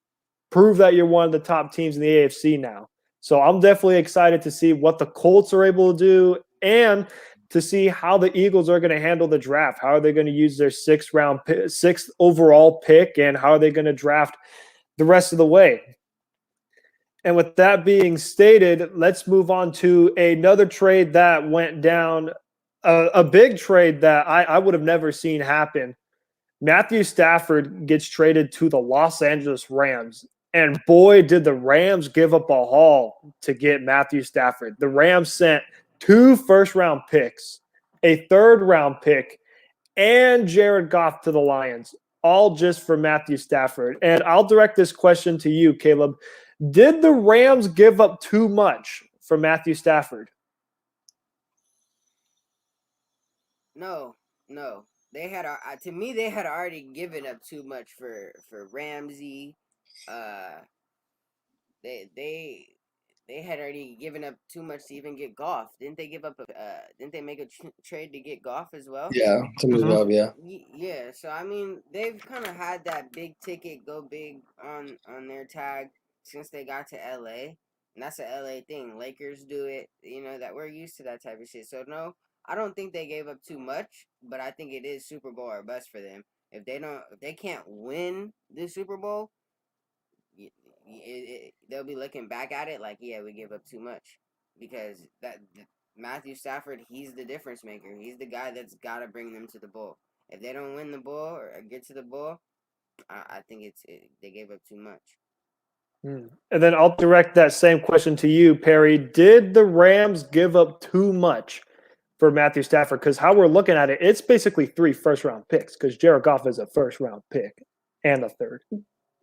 Prove that you're one of the top teams in the AFC now. So I'm definitely excited to see what the Colts are able to do and to see how the Eagles are going to handle the draft. How are they going to use their 6th overall pick, and how are they going to draft the rest of the way? And with that being stated, let's move on to another trade that went down, a big trade that I would have never seen happen. Matthew Stafford gets traded to the Los Angeles Rams. And boy, did the Rams give up a haul to get Matthew Stafford. The Rams sent 2 first-round picks, a 3rd-round pick, and Jared Goff to the Lions, all just for Matthew Stafford. And I'll direct this question to you, Caleb. Did the Rams give up too much for Matthew Stafford? No. They had to me they had already given up too much for Ramsey. They had already given up too much to even get Goff. Didn't they give up? Didn't they make a trade to get Goff as well? Yeah, to move up. Yeah. Yeah. So I mean, they've kind of had that big ticket, go big on their tag since they got to LA, and that's a LA thing. Lakers do it. That we're used to that type of shit. So no, I don't think they gave up too much, but I think it is Super Bowl or bust for them. If they can't win the Super Bowl, they'll be looking back at it like, yeah, we gave up too much, because Matthew Stafford, he's the difference maker. He's the guy that's got to bring them to the bowl. If they don't win the bowl or get to the bowl, I think they gave up too much. And then I'll direct that same question to you, Perry. Did the Rams give up too much for Matthew Stafford? Because how we're looking at it, it's basically 3 first-round picks because Jared Goff is a first-round pick and a third.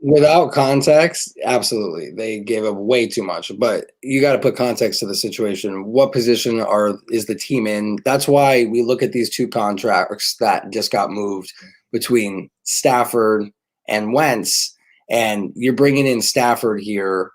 Without context, absolutely. They gave up way too much, but you got to put context to the situation. What position is the team in? That's why we look at these 2 contracts that just got moved between Stafford and Wentz, and you're bringing in Stafford here,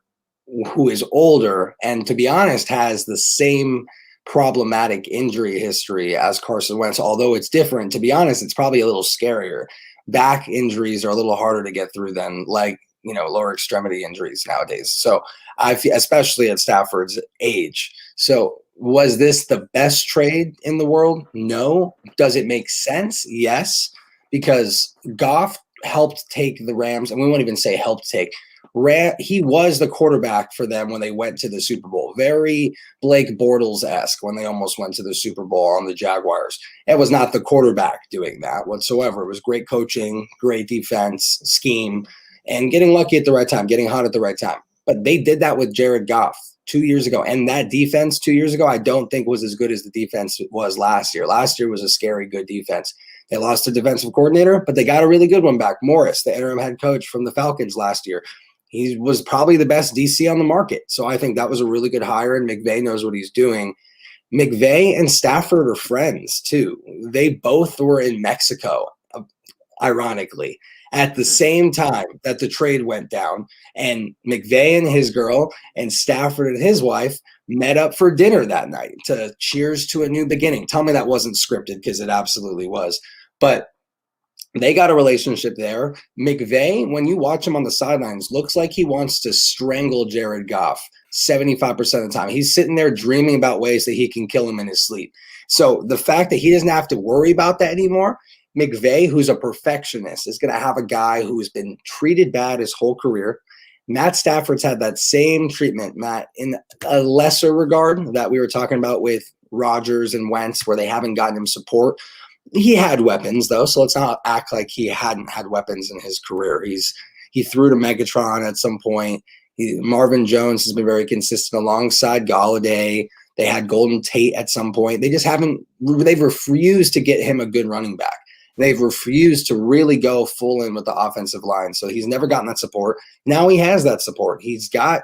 who is older and, to be honest, has the same problematic injury history as Carson Wentz, although it's different. To be honest, it's probably a little scarier. Back injuries are a little harder to get through than lower extremity injuries nowadays. So I feel, especially at Stafford's age. So was this the best trade in the world? No. Does it make sense? Yes, because Goff helped take the Rams, and we won't even say helped take. He was the quarterback for them when they went to the Super Bowl. Very Blake Bortles-esque when they almost went to the Super Bowl on the Jaguars. It was not the quarterback doing that whatsoever. It was great coaching, great defense, scheme, and getting lucky at the right time, getting hot at the right time. But they did that with Jared Goff 2 years ago. And that defense 2 years ago, I don't think was as good as the defense was last year. Last year was a scary good defense. They lost a defensive coordinator, but they got a really good one back. Morris, the interim head coach from the Falcons last year. He was probably the best DC on the market. So I think that was a really good hire, and McVay knows what he's doing. McVay and Stafford are friends, too. They both were in Mexico, ironically, at the same time that the trade went down. And McVay and his girl and Stafford and his wife met up for dinner that night to cheers to a new beginning. Tell me that wasn't scripted, because it absolutely was. But they got a relationship there. McVay, when you watch him on the sidelines, looks like he wants to strangle Jared Goff 75% of the time. He's sitting there dreaming about ways that he can kill him in his sleep. So the fact that he doesn't have to worry about that anymore, McVay, who's a perfectionist, is going to have a guy who's been treated bad his whole career. Matt Stafford's had that same treatment, Matt, in a lesser regard that we were talking about with Rodgers and Wentz, where they haven't gotten him support. He had weapons, though, so let's not act like he hadn't had weapons in his career. He threw to Megatron at some point. Marvin Jones has been very consistent alongside Galladay. They had Golden Tate at some point. They've refused to get him a good running back. They've refused to really go full in with the offensive line. So he's never gotten that support. Now he has that support. He's got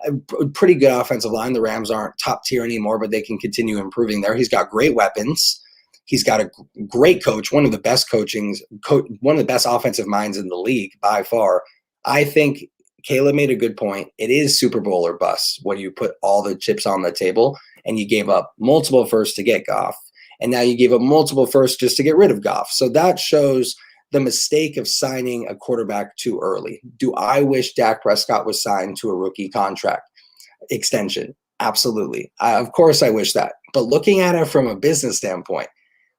a pretty good offensive line. The Rams aren't top tier anymore, but they can continue improving there. He's got great weapons. He's got a great coach, one of the best one of the best offensive minds in the league by far. I think Caleb made a good point. It is Super Bowl or bust when you put all the chips on the table, and you gave up multiple firsts to get Goff, and now you gave up multiple firsts just to get rid of Goff. So that shows the mistake of signing a quarterback too early. Do I wish Dak Prescott was signed to a rookie contract extension? Absolutely. Of course I wish that. But looking at it from a business standpoint,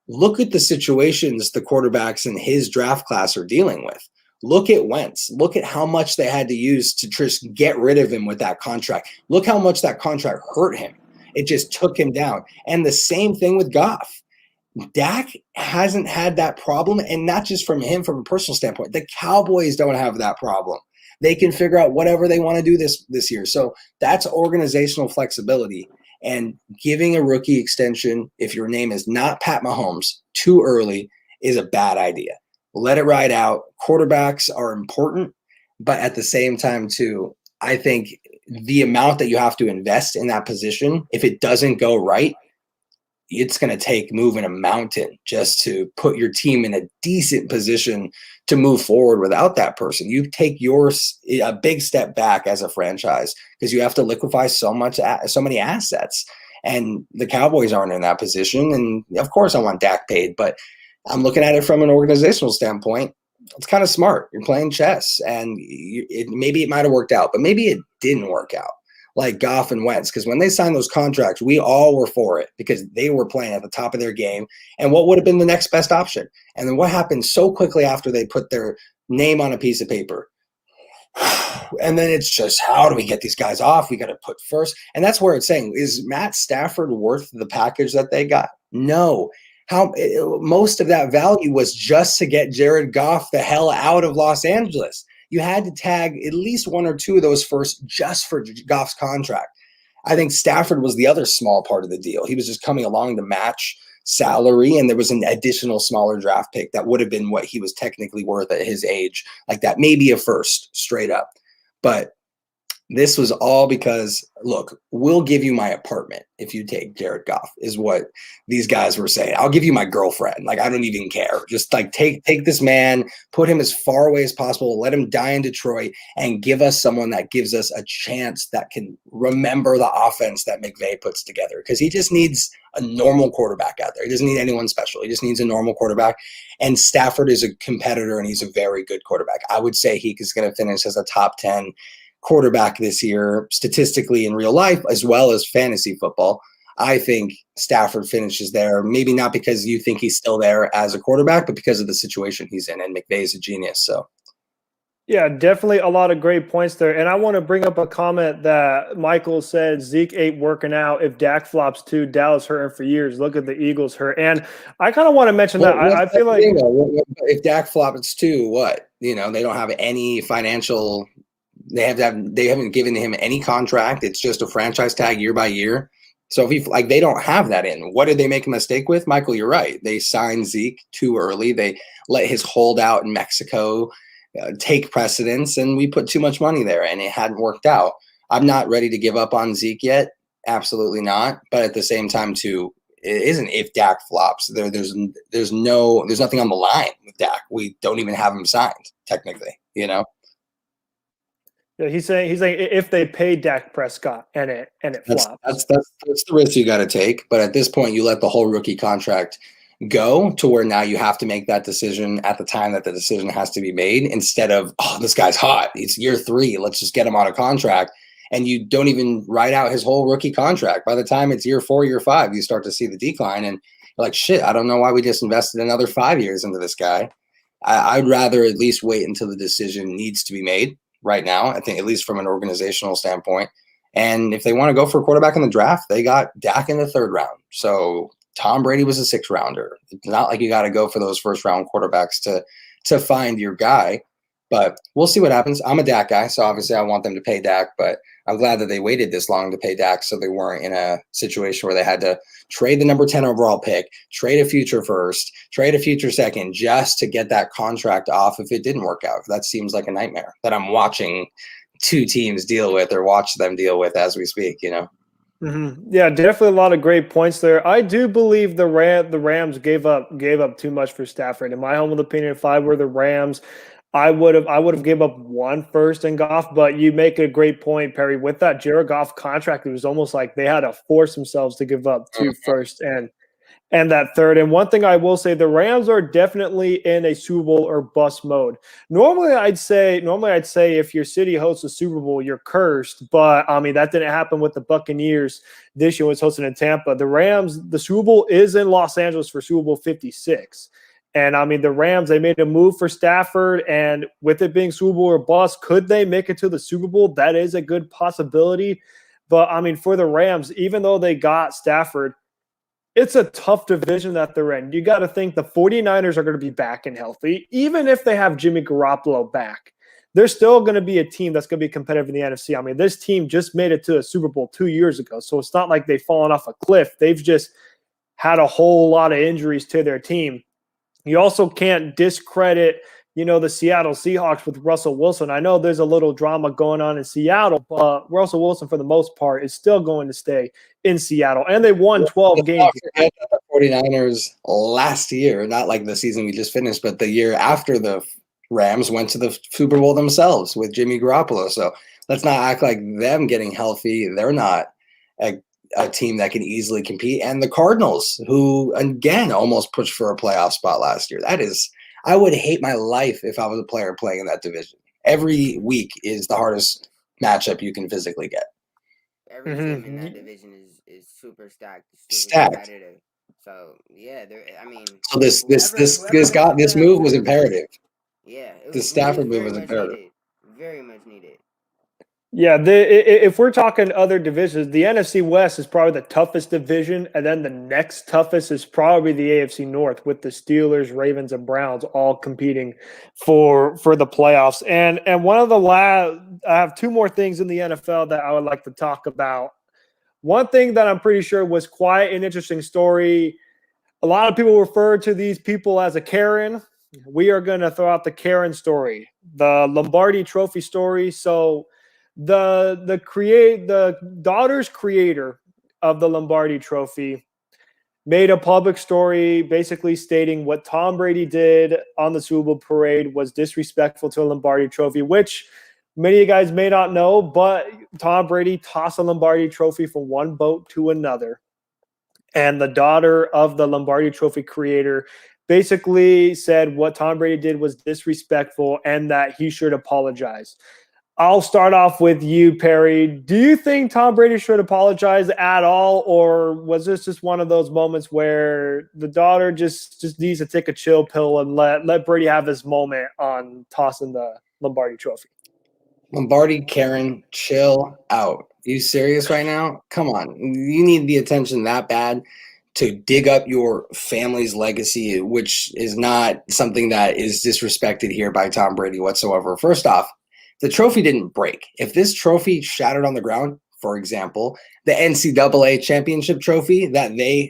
look at the situations the quarterbacks in his draft class are dealing with. Look at Wentz. Look at how much they had to use to just get rid of him with that contract. Look how much that contract hurt him. It just took him down. And the same thing with Goff. Dak hasn't had that problem, and not just from him, from a personal standpoint. The Cowboys don't have that problem. They can figure out whatever they want to do this year. So that's organizational flexibility. And giving a rookie extension, if your name is not Pat Mahomes, too early is a bad idea. Let it ride out. Quarterbacks are important, but at the same time, too, I think the amount that you have to invest in that position, if it doesn't go right, it's going to take moving a mountain just to put your team in a decent position to move forward without that person. You take a big step back as a franchise because you have to liquefy so many assets. And the Cowboys aren't in that position. And of course I want Dak paid, but I'm looking at it from an organizational standpoint. It's kind of smart. You're playing chess, and maybe it might have worked out, but maybe it didn't work out. Like Goff and Wentz, because when they signed those contracts, we all were for it because they were playing at the top of their game and what would have been the next best option. And then what happened so quickly after they put their name on a piece of paper? And then it's just, how do we get these guys off? We got to put first. And that's where it's saying, is Matt Stafford worth the package that they got? No. most of that value was just to get Jared Goff the hell out of Los Angeles. You had to tag at least one or two of those first just for Goff's contract. I think Stafford was the other small part of the deal. He was just coming along to match salary, and there was an additional smaller draft pick that would have been what he was technically worth at his age, like that, maybe a first straight up. But this was all because, look, we'll give you my apartment if you take Jared Goff, is what these guys were saying. I'll give you my girlfriend. Like, I don't even care. Just like take this man, put him as far away as possible, let him die in Detroit, and give us someone that gives us a chance that can remember the offense that McVay puts together. Because he just needs a normal quarterback out there. He doesn't need anyone special. He just needs a normal quarterback. And Stafford is a competitor, and he's a very good quarterback. I would say he is going to finish as a top 10 quarterback this year, statistically in real life, as well as fantasy football. I think Stafford finishes there, maybe not because you think he's still there as a quarterback, but because of the situation he's in. And McVay's a genius. So, yeah, definitely a lot of great points there. And I want to bring up a comment that Michael said, Zeke ain't working out. If Dak flops too, Dallas hurting for years. Look at the Eagles hurt. And I kind of want to mention that. I feel like if Dak flops too, what? They don't have any financial. They haven't given him any contract. It's just a franchise tag year by year. So if they don't have that in, what did they make a mistake with? Michael, you're right. They signed Zeke too early. They let his holdout in Mexico take precedence, and we put too much money there, and it hadn't worked out. I'm not ready to give up on Zeke yet. Absolutely not. But at the same time, too, it isn't if Dak flops. There's nothing on the line with Dak. We don't even have him signed technically. Yeah, he's saying if they pay Dak Prescott and it flops. That's the risk you got to take. But at this point, you let the whole rookie contract go to where now you have to make that decision at the time that the decision has to be made, instead of, oh, this guy's hot. It's year 3. Let's just get him on a contract. And you don't even write out his whole rookie contract. By the time it's year 4, year 5, you start to see the decline. And you're like, shit, I don't know why we just invested another 5 years into this guy. I'd rather at least wait until the decision needs to be made. Right now, I think, at least from an organizational standpoint. And if they want to go for a quarterback in the draft, they got Dak in the 3rd round. So Tom Brady was a 6th rounder. It's not like you got to go for those 1st round quarterbacks to find your guy. But we'll see what happens. I'm a Dak guy, so obviously I want them to pay Dak. But I'm glad that they waited this long to pay Dak, so they weren't in a situation where they had to trade the number 10 overall pick, trade a future first, trade a future second, just to get that contract off if it didn't work out. That seems like a nightmare that I'm watching 2 teams deal with, or watch them deal with as we speak, Mm-hmm. Yeah, definitely a lot of great points there. I do believe the Rams gave up too much for Stafford. In my humble opinion, if I were the Rams, I would have gave up 1 first in Goff. But you make a great point, Perry. With that Jared Goff contract, it was almost like they had to force themselves to give up 2 first and that 3rd. And one thing I will say, the Rams are definitely in a Super Bowl or bust mode. Normally I'd say if your city hosts a Super Bowl, you're cursed. But I mean, that didn't happen with the Buccaneers this year when it's hosted in Tampa. The Rams, the Super Bowl is in Los Angeles for Super Bowl 56. And I mean, the Rams, they made a move for Stafford, and with it being Super Bowl or bust, could they make it to the Super Bowl? That is a good possibility. But I mean, for the Rams, even though they got Stafford, it's a tough division that they're in. You got to think the 49ers are going to be back and healthy. Even if they have Jimmy Garoppolo back, they're still going to be a team that's going to be competitive in the NFC. I mean, this team just made it to a Super Bowl 2 years ago, so it's not like they've fallen off a cliff. They've just had a whole lot of injuries to their team. You also can't discredit, the Seattle Seahawks with Russell Wilson. I know there's a little drama going on in Seattle, but Russell Wilson, for the most part, is still going to stay in Seattle. And they won 12 games. The 49ers last year, not like the season we just finished, but the year after the Rams went to the Super Bowl themselves with Jimmy Garoppolo. So let's not act like them getting healthy. They're not a team that can easily compete. And the Cardinals, who again almost pushed for a playoff spot last year. I would hate my life if I was a player playing in that division. Every week is the hardest matchup you can physically get. Every team in that division is super stacked, competitive. So yeah, So this move was imperative. Yeah, The Stafford move was imperative. Very much needed. Yeah, if we're talking other divisions, the NFC West is probably the toughest division, and then the next toughest is probably the AFC North, with the Steelers, Ravens, and Browns all competing for the playoffs. And one of the I have two more things in the NFL that I would like to talk about. One thing that I'm pretty sure was quite an interesting story. A lot of people refer to these people as a Karen. We are going to throw out the Karen story, the Lombardi Trophy story. So the daughter's creator of the Lombardi Trophy made a public story basically stating what Tom Brady did on the Super Bowl parade was disrespectful to a Lombardi Trophy, which many of you guys may not know, but Tom Brady tossed a Lombardi Trophy from one boat to another. And the daughter of the Lombardi Trophy creator basically said what Tom Brady did was disrespectful and that he should apologize. I'll start off with you, Perry. Do you think Tom Brady should apologize at all, or was this just one of those moments where the daughter just needs to take a chill pill and let Brady have his moment on tossing the Lombardi Trophy? Lombardi, Karen, chill out. Are you serious right now? Come on. You need the attention that bad to dig up your family's legacy, which is not something that is disrespected here by Tom Brady whatsoever. First off, the trophy didn't break. If this trophy shattered on the ground, for example, the NCAA championship trophy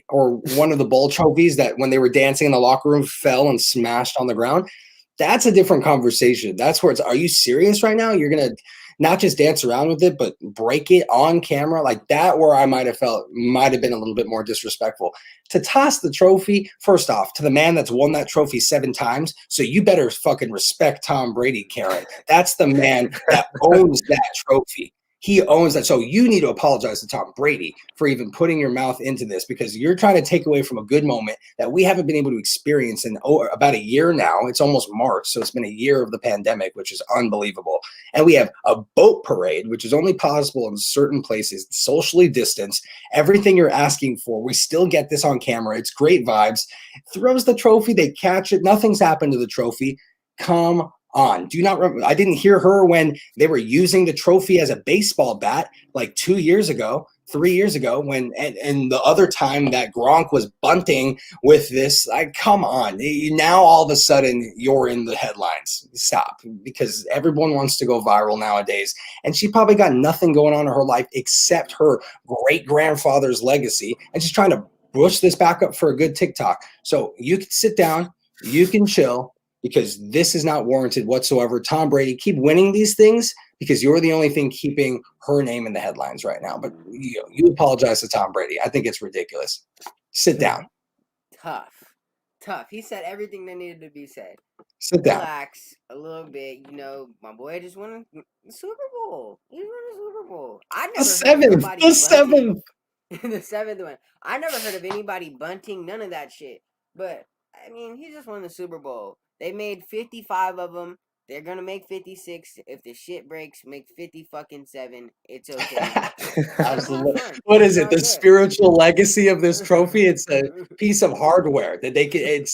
or one of the bowl trophies that when they were dancing in the locker room fell and smashed on the ground, that's a different conversation. That's where are you serious right now? You're going to not just dance around with it, but break it on camera like that, where I might have been a little bit more disrespectful. To toss the trophy, first off, to the man that's won that trophy 7 times, so you better fucking respect Tom Brady, Karen. That's the man that owns that trophy. He owns that. So you need to apologize to Tom Brady for even putting your mouth into this, because you're trying to take away from a good moment that we haven't been able to experience in about a year now. It's almost March, so it's been a year of the pandemic, which is unbelievable. And we have a boat parade, which is only possible in certain places, socially distanced. Everything you're asking for, we still get this on camera. It's great vibes. Throws the trophy, they catch it. Nothing's happened to the trophy. Come on. Do you not remember? I didn't hear her when they were using the trophy as a baseball bat like 3 years ago, when and the other time that Gronk was bunting with this. Like, come on. Now all of a sudden you're in the headlines. Stop, because everyone wants to go viral nowadays. And she probably got nothing going on in her life except her great grandfather's legacy. And she's trying to push this back up for a good TikTok. So you can sit down, you can chill, because this is not warranted whatsoever. Tom Brady, keep winning these things, because you're the only thing keeping her name in the headlines right now. But you apologize to Tom Brady. I think it's ridiculous. Sit down. Tough. He said everything that needed to be said. Sit down. Relax a little bit. You know, my boy just won the Super Bowl. He won the Super Bowl. I never The seventh. The 7th one. I never heard of anybody bunting, none of that shit. But I mean, he just won the Super Bowl. They made 55 of them. They're gonna make 56. If the shit breaks, make 50-7. It's okay. Absolutely. What is it? The spiritual legacy of this trophy? It's a piece of hardware that they can.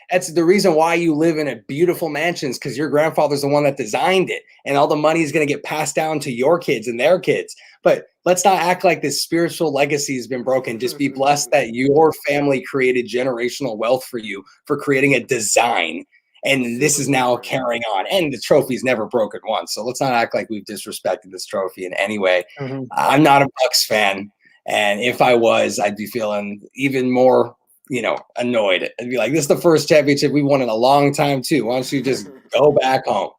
That's the reason why you live in a beautiful mansions, because your grandfather's the one that designed it, and all the money is going to get passed down to your kids and their kids. But let's not act like this spiritual legacy has been broken. Just be blessed that your family created generational wealth for you for creating a design. And this is now carrying on. And the trophy's never broken once. So let's not act like we've disrespected this trophy in any way. Mm-hmm. I'm not a Bucs fan. And if I was, I'd be feeling even more, annoyed. I'd be like, this is the first championship we won in a long time too. Why don't you just go back home?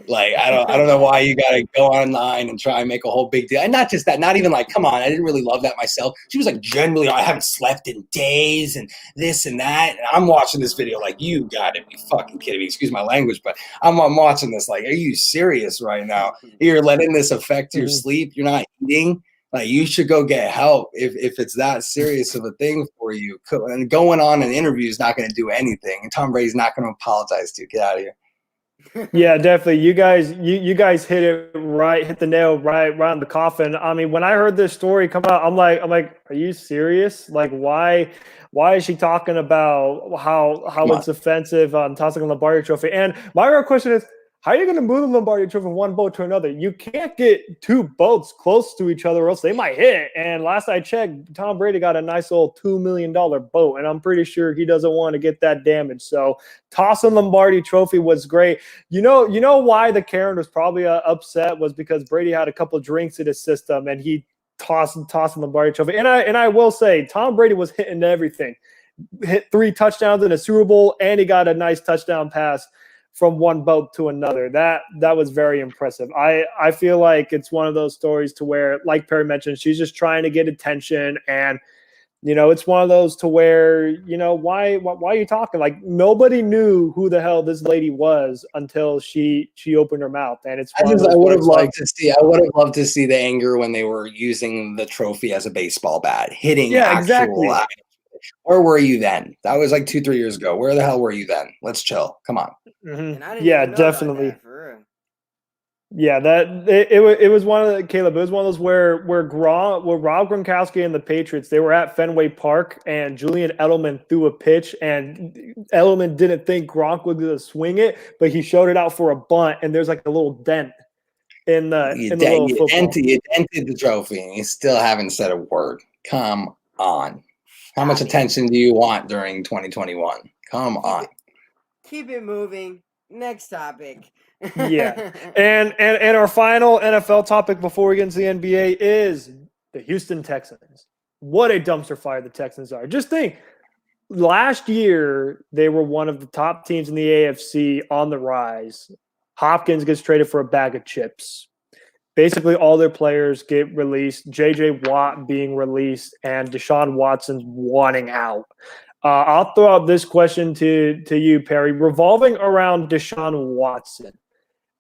Like, I don't know why you got to go online and try and make a whole big deal. And not just that, not even like, come on, I didn't really love that myself. She was like, generally, I haven't slept in days and this and that. And I'm watching this video like, you got to be fucking kidding me. Excuse my language, but I'm watching this like, are you serious right now? You're letting this affect your sleep. You're not eating. Like, you should go get help if it's that serious of a thing for you. And going on an interview is not going to do anything. And Tom Brady's not going to apologize to you. Get out of here. Yeah, definitely. You guys hit the nail right on the coffin. I mean, when I heard this story come out, I'm like, are you serious? Like, why is she talking about how it's offensive on tossing a Lombardi trophy? And my real question is, how are you going to move the Lombardi Trophy from one boat to another? You can't get two boats close to each other or else they might hit. And last I checked, Tom Brady got a nice little $2 million boat, and I'm pretty sure he doesn't want to get that damaged. So tossing Lombardi Trophy was great. You know why the Karen was probably upset was because Brady had a couple of drinks in his system, and he tossed Lombardi Trophy. And I will say, Tom Brady was hitting everything. Hit 3 touchdowns in a Super Bowl, and he got a nice touchdown pass from one boat to another. That was very impressive. I feel like it's one of those stories to where, like Perry mentioned, she's just trying to get attention, and it's one of those to where why are you talking? Like, nobody knew who the hell this lady was until she opened her mouth, and it's. I would have loved to see. I would have loved to see the anger when they were using the trophy as a baseball bat, hitting. Yeah, exactly. Where were you then? That was like 2-3 years ago. Where the hell were you then? Let's chill. Come on. Mm-hmm. Yeah, definitely. Yeah, it was one of the Caleb. It was one of those where Rob Gronkowski and the Patriots, they were at Fenway Park, and Julian Edelman threw a pitch, and Edelman didn't think Gronk was going to swing it, but he showed it out for a bunt, and there's like a little dent in the little football. You dented the trophy, and you still haven't said a word. Come on. How much attention do you want during 2021? Come on. Keep it moving. Next topic. Yeah. And our final NFL topic before we get into the NBA is the Houston Texans. What a dumpster fire the Texans are. Just think, last year they were one of the top teams in the AFC on the rise. Hopkins gets traded for a bag of chips. Basically, all their players get released, J.J. Watt being released, and Deshaun Watson's wanting out. I'll throw out this question to you, Perry. Revolving around Deshaun Watson,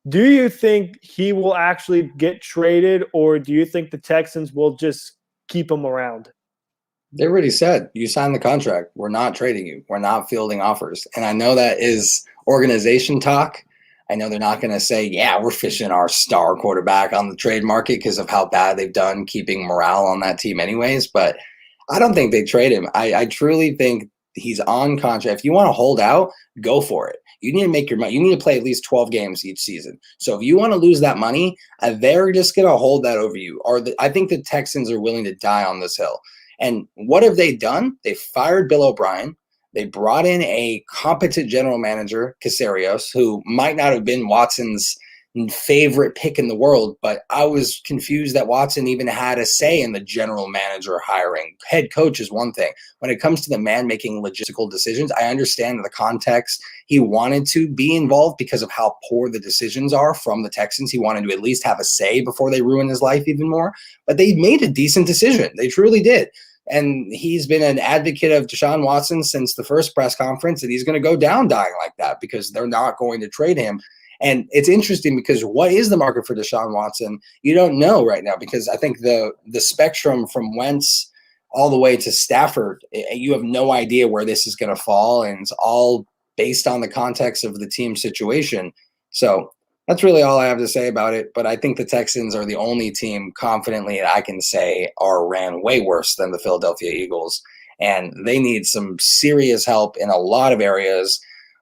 do you think he will actually get traded, or do you think the Texans will just keep him around? They already said, you signed the contract. We're not trading you. We're not fielding offers. And I know that is organization talk. I know they're not going to say, yeah, we're fishing our star quarterback on the trade market because of how bad they've done keeping morale on that team anyways. But I don't think they trade him. I truly think he's on contract. If you want to hold out, go for it. You need to make your money. You need to play at least 12 games each season. So if you want to lose that money, they're just going to hold that over you. I think the Texans are willing to die on this hill. And what have they done? They fired Bill O'Brien. They brought in a competent general manager, Caserio, who might not have been Watson's favorite pick in the world, but I was confused that Watson even had a say in the general manager hiring. Head coach is one thing. When it comes to the man making logistical decisions, I understand the context. He wanted to be involved because of how poor the decisions are from the Texans. He wanted to at least have a say before they ruin his life even more. But they made a decent decision. They truly did. And he's been an advocate of Deshaun Watson since the first press conference, and he's going to go down dying like that because they're not going to trade him. And it's interesting because what is the market for Deshaun Watson? You don't know right now because I think the spectrum from Wentz all the way to Stafford, you have no idea where this is going to fall, and it's all based on the context of the team situation. So that's really all I have to say about it. But I think the Texans are the only team confidently that I can say are ran way worse than the Philadelphia Eagles. And they need some serious help in a lot of areas.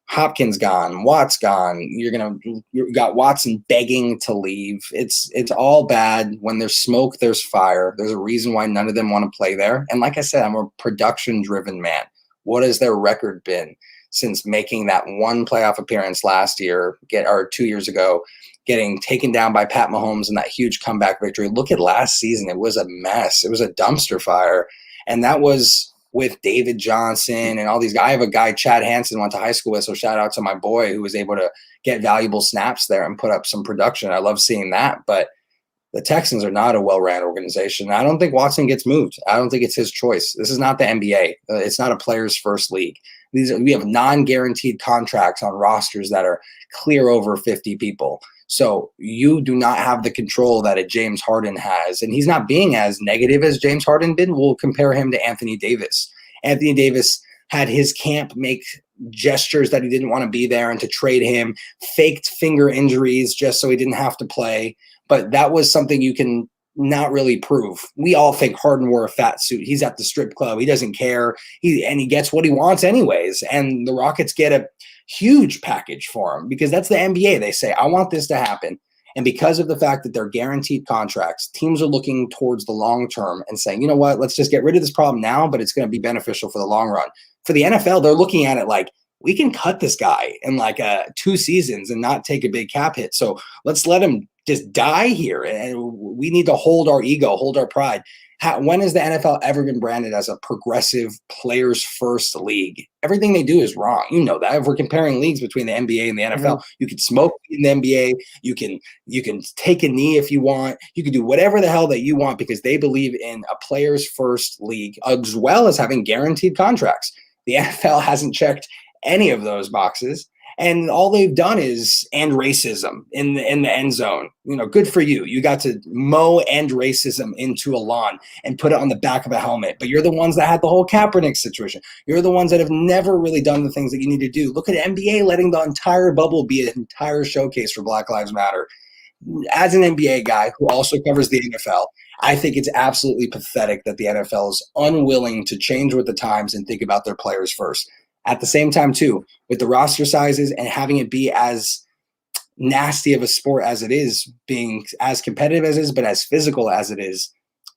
Hopkins gone, Watt's gone. You got Watson begging to leave. It's all bad. When there's smoke, there's fire. There's a reason why none of them want to play there. And like I said, I'm a production-driven man. What has their record been since making that one playoff appearance last year, 2 years ago, getting taken down by Pat Mahomes in that huge comeback victory? Look at last season. It was a mess. It was a dumpster fire. And that was with David Johnson and all these guys. I have a guy, Chad Hansen, went to high school with, so shout out to my boy who was able to get valuable snaps there and put up some production. I love seeing that. But the Texans are not a well-ran organization. I don't think Watson gets moved. I don't think it's his choice. This is not the NBA. It's not a player's first league. We have non-guaranteed contracts on rosters that are clear over 50 people. So you do not have the control that a James Harden has. And he's not being as negative as James Harden did. We'll compare him to Anthony Davis. Anthony Davis had his camp make gestures that he didn't want to be there and to trade him, faked finger injuries just so he didn't have to play. But that was something you can not really prove. We all think Harden wore a fat suit. He's at the strip club. He doesn't care. He gets what he wants anyways. And the Rockets get a huge package for him because that's the NBA. They say, I want this to happen. And because of the fact that they're guaranteed contracts, teams are looking towards the long term and saying, you know what, let's just get rid of this problem now, but it's going to be beneficial for the long run. For the NFL, they're looking at it like, we can cut this guy in like 2 seasons and not take a big cap hit. So let's let him just die here. And we need to hold our ego, hold our pride. When has the NFL ever been branded as a progressive players first league? Everything they do is wrong. You know that. If we're comparing leagues between the NBA and the NFL, you can smoke in the NBA. You can take a knee if you want. You can do whatever the hell that you want because they believe in a players first league as well as having guaranteed contracts. The NFL hasn't checked any of those boxes. And all they've done is end racism in the end zone. You know, good for you. You got to mow end racism into a lawn and put it on the back of a helmet. But you're the ones that had the whole Kaepernick situation. You're the ones that have never really done the things that you need to do. Look at NBA letting the entire bubble be an entire showcase for Black Lives Matter. As an NBA guy who also covers the NFL, I think it's absolutely pathetic that the NFL is unwilling to change with the times and think about their players first. At the same time, too, with the roster sizes and having it be as nasty of a sport as it is, being as competitive as it is, but as physical as it is,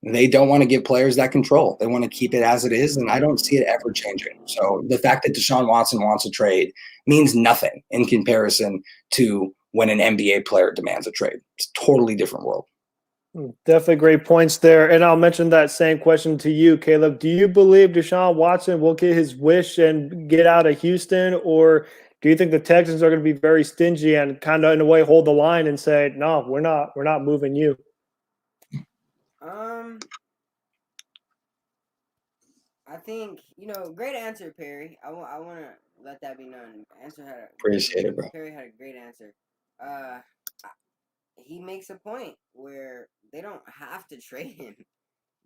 they don't want to give players that control. They want to keep it as it is, and I don't see it ever changing. So the fact that Deshaun Watson wants a trade means nothing in comparison to when an NBA player demands a trade. It's a totally different world. Definitely great points there. And I'll mention that same question to you, Caleb. Do you believe Deshaun Watson will get his wish and get out of Houston? Or do you think the Texans are going to be very stingy and kind of in a way hold the line and say, no, we're not moving you? I think, great answer, Perry. I want to let that be known. Appreciate it, bro. Perry had a great answer. He makes a point where they don't have to trade him.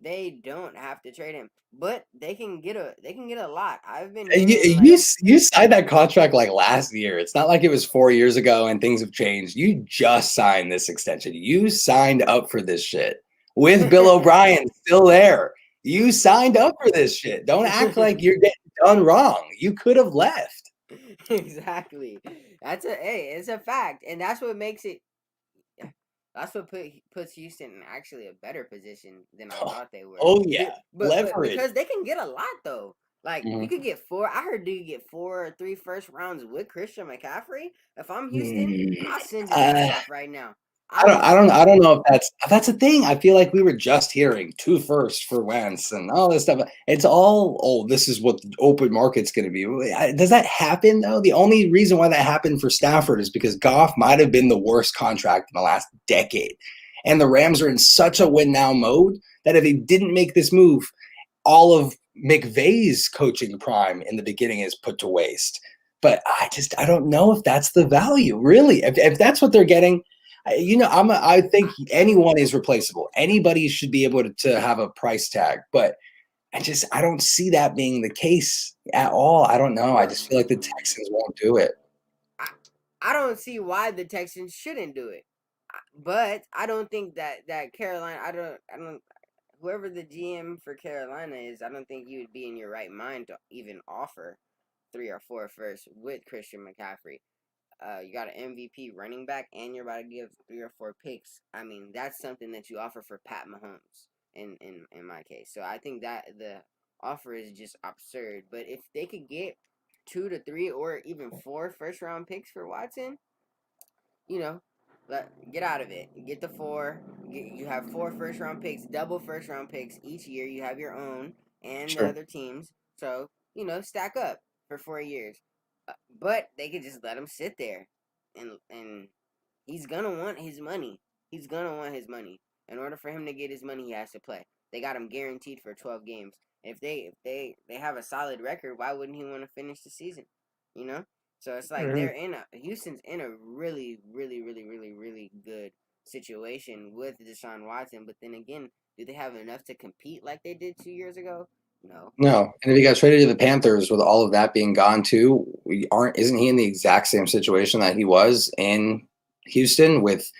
They don't have to trade him, but they can get a lot. I've been you signed that contract like last year. It's not like it was 4 years ago and things have changed. You just signed this extension. You signed up for this shit with Bill O'Brien still there. You signed up for this shit. Don't act like you're getting done wrong. You could have left. Exactly. It's a fact, and that's what makes it. That's what puts Houston in actually a better position than I thought they were. Oh yeah, but because they can get a lot though. Like you could get 4. I heard you could get 4 or 3 first rounds with Christian McCaffrey. If I'm Houston, I'll send you that stuff right now. I don't know if that's a thing. I feel like we were just hearing 2 firsts for Wentz and all this stuff. It's all, this is what the open market's going to be. Does that happen though? The only reason why that happened for Stafford is because Goff might have been the worst contract in the last decade. And the Rams are in such a win now mode that if they didn't make this move, all of McVay's coaching prime in the beginning is put to waste. But I don't know if that's the value, really. If that's what they're getting, I think anyone is replaceable. Anybody should be able to have a price tag, but I don't see that being the case at all. I don't know. I just feel like the Texans won't do it. I don't see why the Texans shouldn't do it, but I don't think that Carolina. I don't. Whoever the GM for Carolina is, I don't think you would be in your right mind to even offer 3 or 4 firsts with Christian McCaffrey. You got an MVP running back, and you're about to give 3 or 4 picks. I mean, that's something that you offer for Pat Mahomes in my case. So I think that the offer is just absurd. But if they could get 2 to 3 or even 4 first-round picks for Watson, get out of it. Get the 4. You have 4 first-round picks, double first-round picks each year. You have your own and the other teams. So, stack up for 4 years. But they could just let him sit there, and he's gonna want his money. He's gonna want his money. In order for him to get his money, he has to play. They got him guaranteed for 12 games. If they have a solid record, why wouldn't he want to finish the season? So it's like Houston's in a really, really, really, really, really good situation with Deshaun Watson. But then again, do they have enough to compete like they did 2 years ago? No. And if he got traded to the Panthers with all of that being gone too, isn't he in the exact same situation that he was in Houston with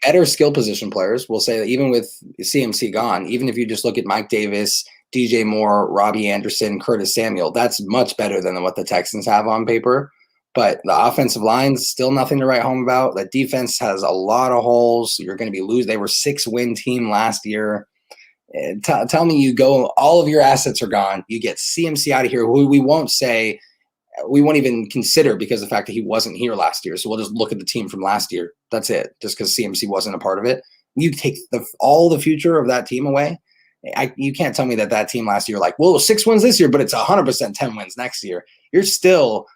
better skill position players. We'll say that even with CMC gone, even if you just look at Mike Davis, DJ Moore, Robbie Anderson, Curtis Samuel, that's much better than what the Texans have on paper. But the offensive line's still nothing to write home about. The defense has a lot of holes. You're going to be losing. They were 6-win team last year. Tell me you go, all of your assets are gone. You get CMC out of here, who we won't even consider because of the fact that he wasn't here last year. So we'll just look at the team from last year. That's it. Just because CMC wasn't a part of it. You take all the future of that team away. You can't tell me that team last year, like, well, 6 wins this year, but it's 100% 10 wins next year. You're still,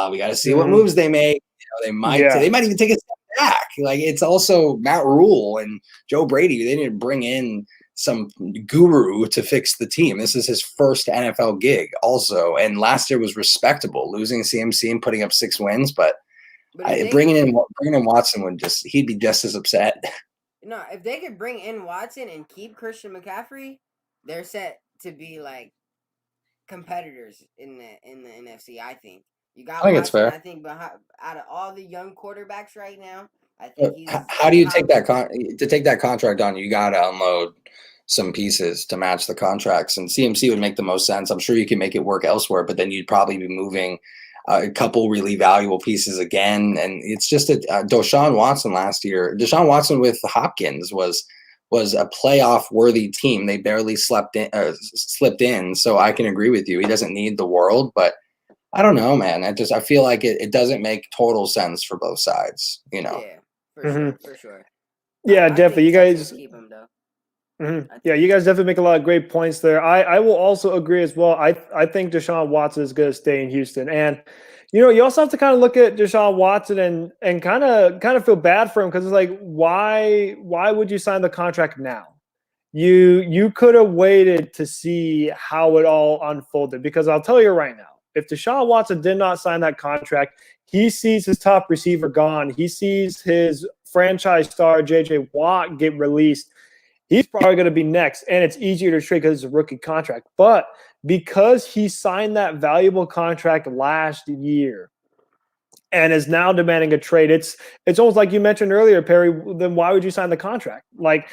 we got to see what moves they make. They might even take a step back. Like, it's also Matt Rule and Joe Brady. They didn't bring in some guru to fix the team. This is his first NFL gig also. And last year was respectable, losing CMC and putting up 6 wins. But bringing in Watson he'd be just as upset. No, if they could bring in Watson and keep Christian McCaffrey, they're set to be like competitors in the NFC. I think you got. I think Watson, it's fair. I think out of all the young quarterbacks right now, I think he's. How do you take that to take that contract on? You got to unload some pieces to match the contracts, and CMC would make the most sense. I'm sure you can make it work elsewhere, but then you'd probably be moving a couple really valuable pieces again. And it's just Deshaun Watson last year. Deshaun Watson with Hopkins was a playoff worthy team. They barely slipped in. So I can agree with you. He doesn't need the world, but I don't know, man. I feel like it doesn't make total sense for both sides, Yeah, for sure. Yeah, definitely. You guys keep him though. Yeah, you guys definitely make a lot of great points there. I will also agree as well. I think Deshaun Watson is going to stay in Houston, and you also have to kind of look at Deshaun Watson and kind of feel bad for him because it's like why would you sign the contract now? You could have waited to see how it all unfolded because I'll tell you right now, if Deshaun Watson did not sign that contract, he sees his top receiver gone. He sees his franchise star J.J. Watt get released. He's probably going to be next, and it's easier to trade because it's a rookie contract. But because he signed that valuable contract last year and is now demanding a trade, it's almost like you mentioned earlier, Perry. Then why would you sign the contract? Like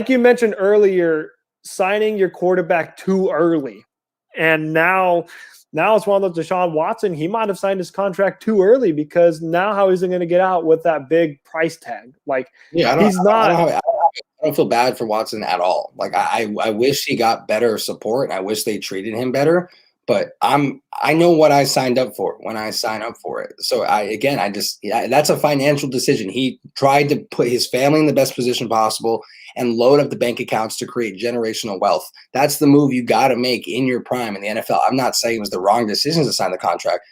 you mentioned earlier, signing your quarterback too early, and now it's one of those Deshaun Watson. He might have signed his contract too early because now how is he going to get out with that big price tag? Like, I don't feel bad for Watson at all. Like I wish he got better support, and I wish they treated him better. But I know what I signed up for when I signed up for it. So that's a financial decision. He tried to put his family in the best position possible and load up the bank accounts to create generational wealth. That's the move you got to make in your prime in the NFL. I'm not saying it was the wrong decision to sign the contract,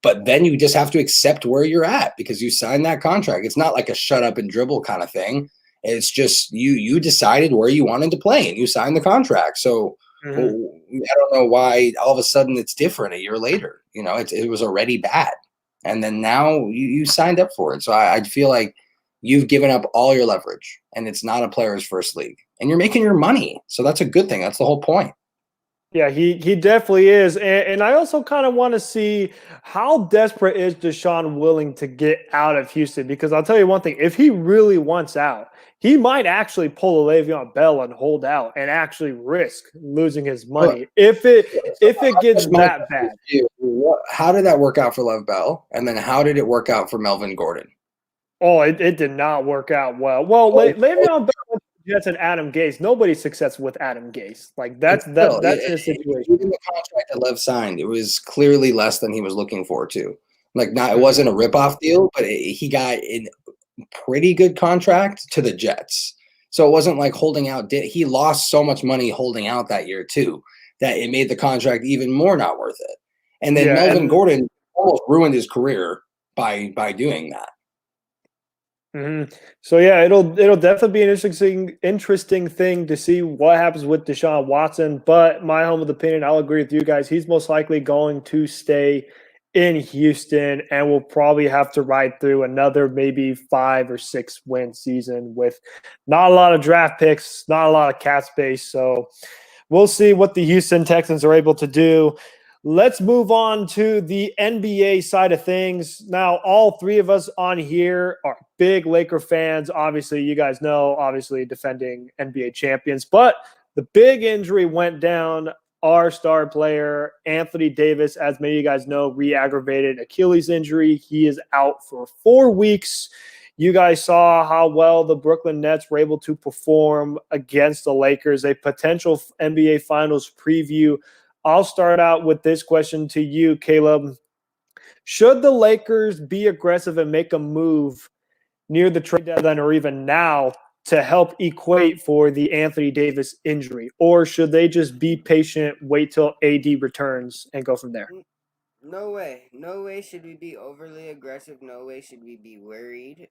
but then you just have to accept where you're at because you signed that contract. It's not like a shut up and dribble kind of thing. It's just you decided where you wanted to play and you signed the contract. So I don't know why all of a sudden it's different a year later. It was already bad. And then now you signed up for it. So I feel like you've given up all your leverage and it's not a player's first league and you're making your money. So that's a good thing. That's the whole point. Yeah, he definitely is. And I also kind of want to see how desperate is Deshaun willing to get out of Houston? Because I'll tell you one thing, if he really wants out, he might actually pull a Le'Veon Bell and hold out and actually risk losing his money if it gets that bad. How did that work out for Lev Bell? And then how did it work out for Melvin Gordon? Oh, it did not work out well. Well, Le'Veon Bell Jets and Adam Gase. Nobody's successful with Adam Gase. Like that's his situation. Even the contract that Lev signed, it was clearly less than he was looking for too. It wasn't a ripoff deal, but he got a pretty good contract to the Jets. So it wasn't like holding out. He lost so much money holding out that year too, that it made the contract even more not worth it. And then Melvin Gordon almost ruined his career by doing that. So yeah, it'll definitely be an interesting thing to see what happens with Deshaun Watson. But my humble opinion, I'll agree with you guys. He's most likely going to stay in Houston, and we'll probably have to ride through another maybe 5 or 6 win season with not a lot of draft picks, not a lot of cap space. So we'll see what the Houston Texans are able to do. Let's move on to the NBA side of things. Now, all three of us on here are big Laker fans. Obviously, you guys know, obviously defending NBA champions. But the big injury went down. Our star player, Anthony Davis, as many of you guys know, re-aggravated Achilles injury. He is out for 4 weeks. You guys saw how well the Brooklyn Nets were able to perform against the Lakers, a potential NBA Finals preview. I'll start out with this question to you, Caleb. Should the Lakers be aggressive and make a move near the trade deadline or even now to help equate for the Anthony Davis injury? Or should they just be patient, wait till AD returns, and go from there? No way. No way should we be overly aggressive. No way should we be worried.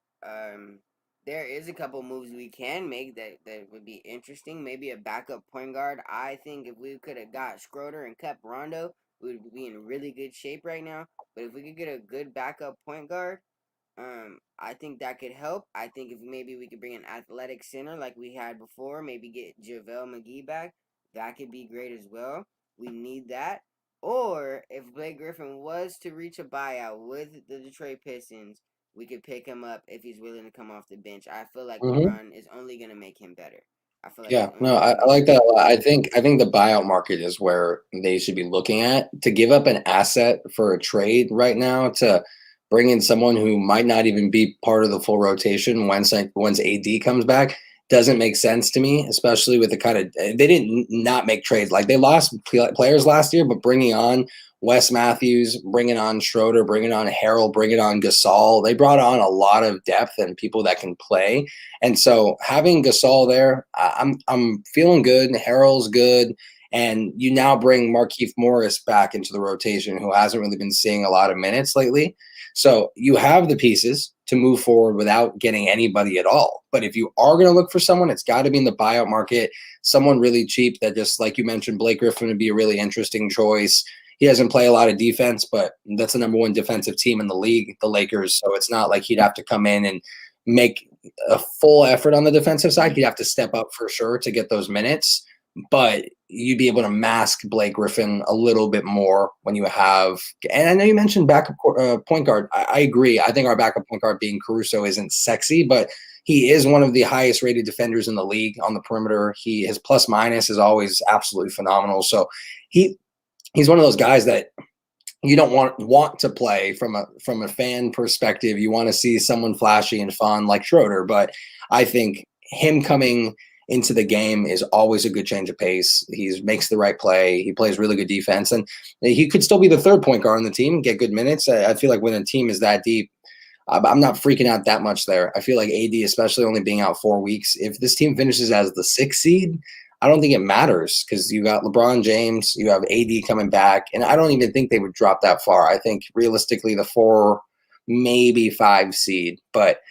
There is a couple moves we can make that would be interesting. Maybe a backup point guard. I think if we could have got Schroeder and kept Rondo, we would be in really good shape right now. But if we could get a good backup point guard, I think that could help. I think if maybe we could bring an athletic center like we had before, maybe get JaVale McGee back, that could be great as well. We need that. Or if Blake Griffin was to reach a buyout with the Detroit Pistons, we could pick him up if he's willing to come off the bench. I feel like LeBron is only gonna make him better. I feel like he's Yeah, only no, gonna I make like him that better. a lot. I think the buyout market is where they should be looking at to give up an asset for a trade right now to bring in someone who might not even be part of the full rotation once AD comes back doesn't make sense to me, especially with the kind of they didn't not make trades like they lost players last year, but bringing on Wes Matthews, bringing on Schroeder, bringing on Harrell, bringing on Gasol, they brought on a lot of depth and people that can play. And so having Gasol there, I'm feeling good. Harrell's good, and you now bring Markieff Morris back into the rotation, who hasn't really been seeing a lot of minutes lately. So you have the pieces to move forward without getting anybody at all. But if you are going to look for someone, it's got to be in the buyout market. Someone really cheap that just like you mentioned, Blake Griffin would be a really interesting choice. He doesn't play a lot of defense, but that's the number one defensive team in the league, the Lakers. So it's not like he'd have to come in and make a full effort on the defensive side. He'd have to step up for sure to get those minutes, but you'd be able to mask Blake Griffin a little bit more when you have. And I know you mentioned backup point guard. I agree. I think our backup point guard being Caruso isn't sexy, but he is one of the highest rated defenders in the league on the perimeter. His plus minus is always absolutely phenomenal. So he's one of those guys that you don't want to play from a fan perspective. You want to see someone flashy and fun like Schroeder, but I think him coming into the game is always a good change of pace. He makes the right play. He plays really good defense, and he could still be the third point guard on the team, get good minutes. I feel like when a team is that deep, I'm not freaking out that much there. I feel like AD, especially only being out 4 weeks, if this team finishes as the 6th seed, I don't think it matters because you got LeBron James, you have AD coming back, and I don't even think they would drop that far. I think realistically the 4, maybe 5 seed, but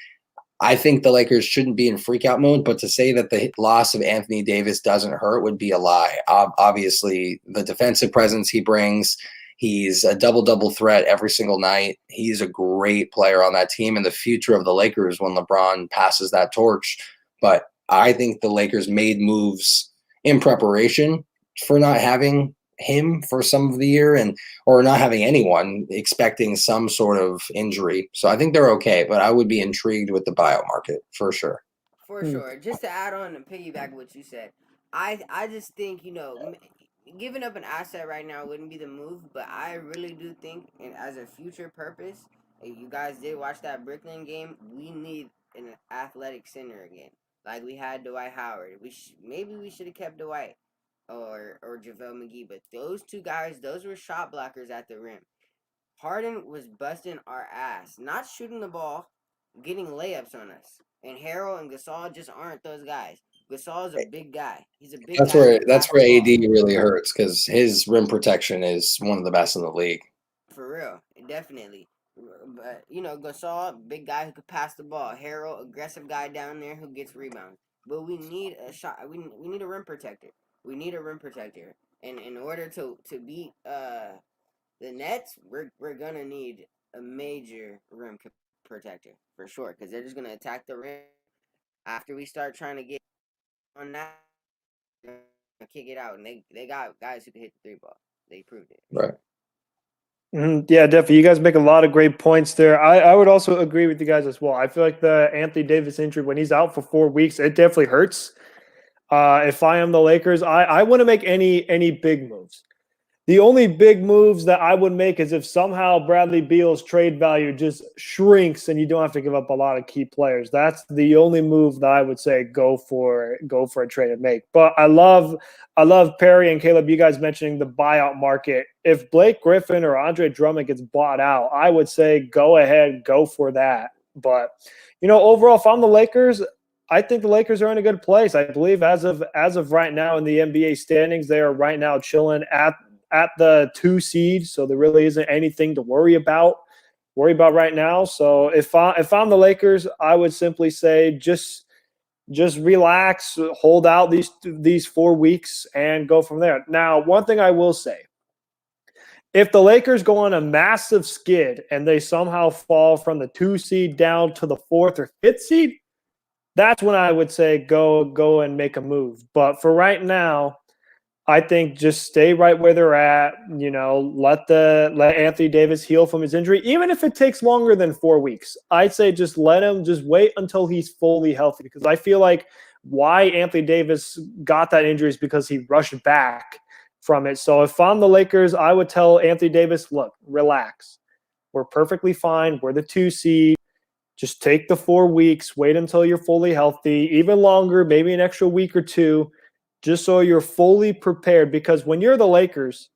I think the Lakers shouldn't be in freak out mode, but to say that the loss of Anthony Davis doesn't hurt would be a lie. Obviously, the defensive presence he brings, he's a double-double threat every single night. He's a great player on that team and the future of the Lakers when LeBron passes that torch. But I think the Lakers made moves in preparation for not having him for some of the year or not having anyone expecting some sort of injury. So I think they're okay, but I would be intrigued with the buyout market for sure. For sure. Just to add on and piggyback what you said, I just think giving up an asset right now wouldn't be the move, but I really do think, and as a future purpose, if you guys did watch that Brooklyn game, we need an athletic center again, like we had Dwight Howard. Maybe we should have kept Dwight or JaVale McGee, but those two guys, those were shot blockers at the rim. Harden was busting our ass, not shooting the ball, getting layups on us. And Harrell and Gasol just aren't those guys. Gasol is a big guy. He's a big That's guy who where can that's pass the where ball. AD really hurts because his rim protection is one of the best in the league. For real, definitely. But Gasol, big guy who could pass the ball. Harrell, aggressive guy down there who gets rebounds. But we need a shot. We need a rim protector. We need a rim protector. And in order to beat the Nets, we're gonna need a major rim protector for sure, because they're just gonna attack the rim after we start trying to get on that. They're gonna kick it out, and they got guys who can hit the 3 ball. They proved it for Right. sure. Yeah, definitely. You guys make a lot of great points there. I would also agree with you guys as well. I feel like the Anthony Davis injury, when he's out for 4 weeks, it definitely hurts. If I am the Lakers, I wouldn't make any big moves. The only big moves that I would make is if somehow Bradley Beal's trade value just shrinks and you don't have to give up a lot of key players. That's the only move that I would say go for a trade and make. But I love Perry and Caleb, you guys mentioning the buyout market. If Blake Griffin or Andre Drummond gets bought out, I would say go ahead, go for that. But overall, if I'm the Lakers, I think the Lakers are in a good place. I believe as of right now in the NBA standings, they are right now chilling at the 2 seed, so there really isn't anything to worry about right now. So if I'm the Lakers, I would simply say just relax, hold out these 4 weeks, and go from there. Now, one thing I will say: if the Lakers go on a massive skid and they somehow fall from the 2 seed down to the 4th or 5th seed, that's when I would say go and make a move. But for right now, I think just stay right where they're at. Let Anthony Davis heal from his injury, even if it takes longer than 4 weeks. I'd say just let him just wait until he's fully healthy, because I feel like why Anthony Davis got that injury is because he rushed back from it. So if I'm the Lakers, I would tell Anthony Davis, look, relax. We're perfectly fine. We're the 2 seed. Just take the 4 weeks, wait until you're fully healthy, even longer, maybe an extra week or two, just so you're fully prepared. Because when you're the Lakers,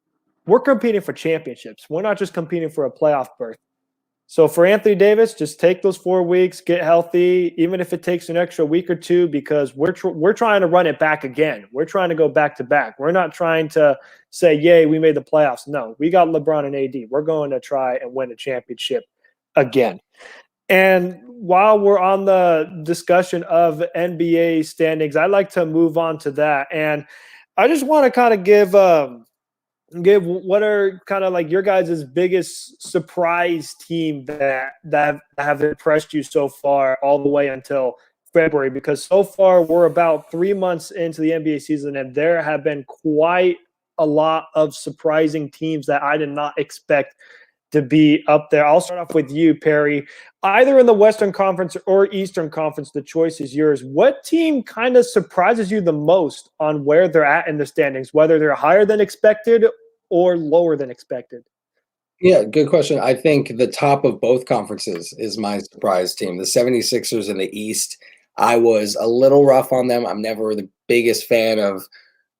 we're competing for championships. We're not just competing for a playoff berth. So for Anthony Davis, just take those 4 weeks, get healthy, even if it takes an extra week or two, because we're trying to run it back again. We're trying to go back to back. We're not trying to say, yay, we made the playoffs. No, we got LeBron and AD. We're going to try and win a championship again. And while we're on the discussion of NBA standings, I'd like to move on to that. And I just want to kind of give what are kind of like your guys' biggest surprise team that have impressed you so far, all the way until February, because so far we're about 3 months into the NBA season, and there have been quite a lot of surprising teams that I did not expect to be up there. I'll start off with you, Perry. Either in the Western Conference or Eastern Conference, the choice is yours. What team kind of surprises you the most on where they're at in the standings, whether they're higher than expected or lower than expected? Yeah, good question. I think the top of both conferences is my surprise team. The 76ers in the East, I was a little rough on them. I'm never the biggest fan of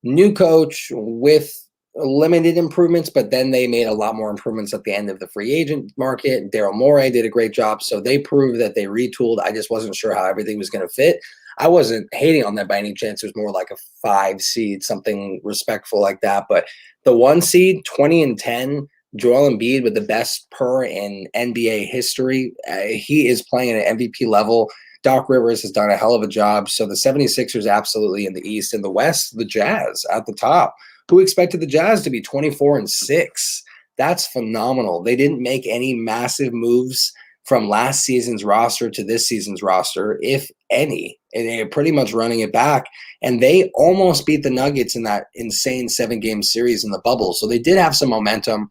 new coach with limited improvements, but then they made a lot more improvements at the end of the free agent market. Daryl Morey did a great job, so they proved that they retooled. I just wasn't sure how everything was going to fit. I wasn't hating on them by any chance. It was more like a 5 seed, something respectful like that. But the 1 seed, 20-10, Joel Embiid with the best per in NBA history. He is playing at an MVP level. Doc Rivers has done a hell of a job. So the 76ers absolutely in the East. In the West, the Jazz at the top. Who expected the Jazz to be 24-6? That's phenomenal. They didn't make any massive moves from last season's roster to this season's roster, if any. And they're pretty much running it back. And they almost beat the Nuggets in that insane 7-game series in the bubble. So they did have some momentum.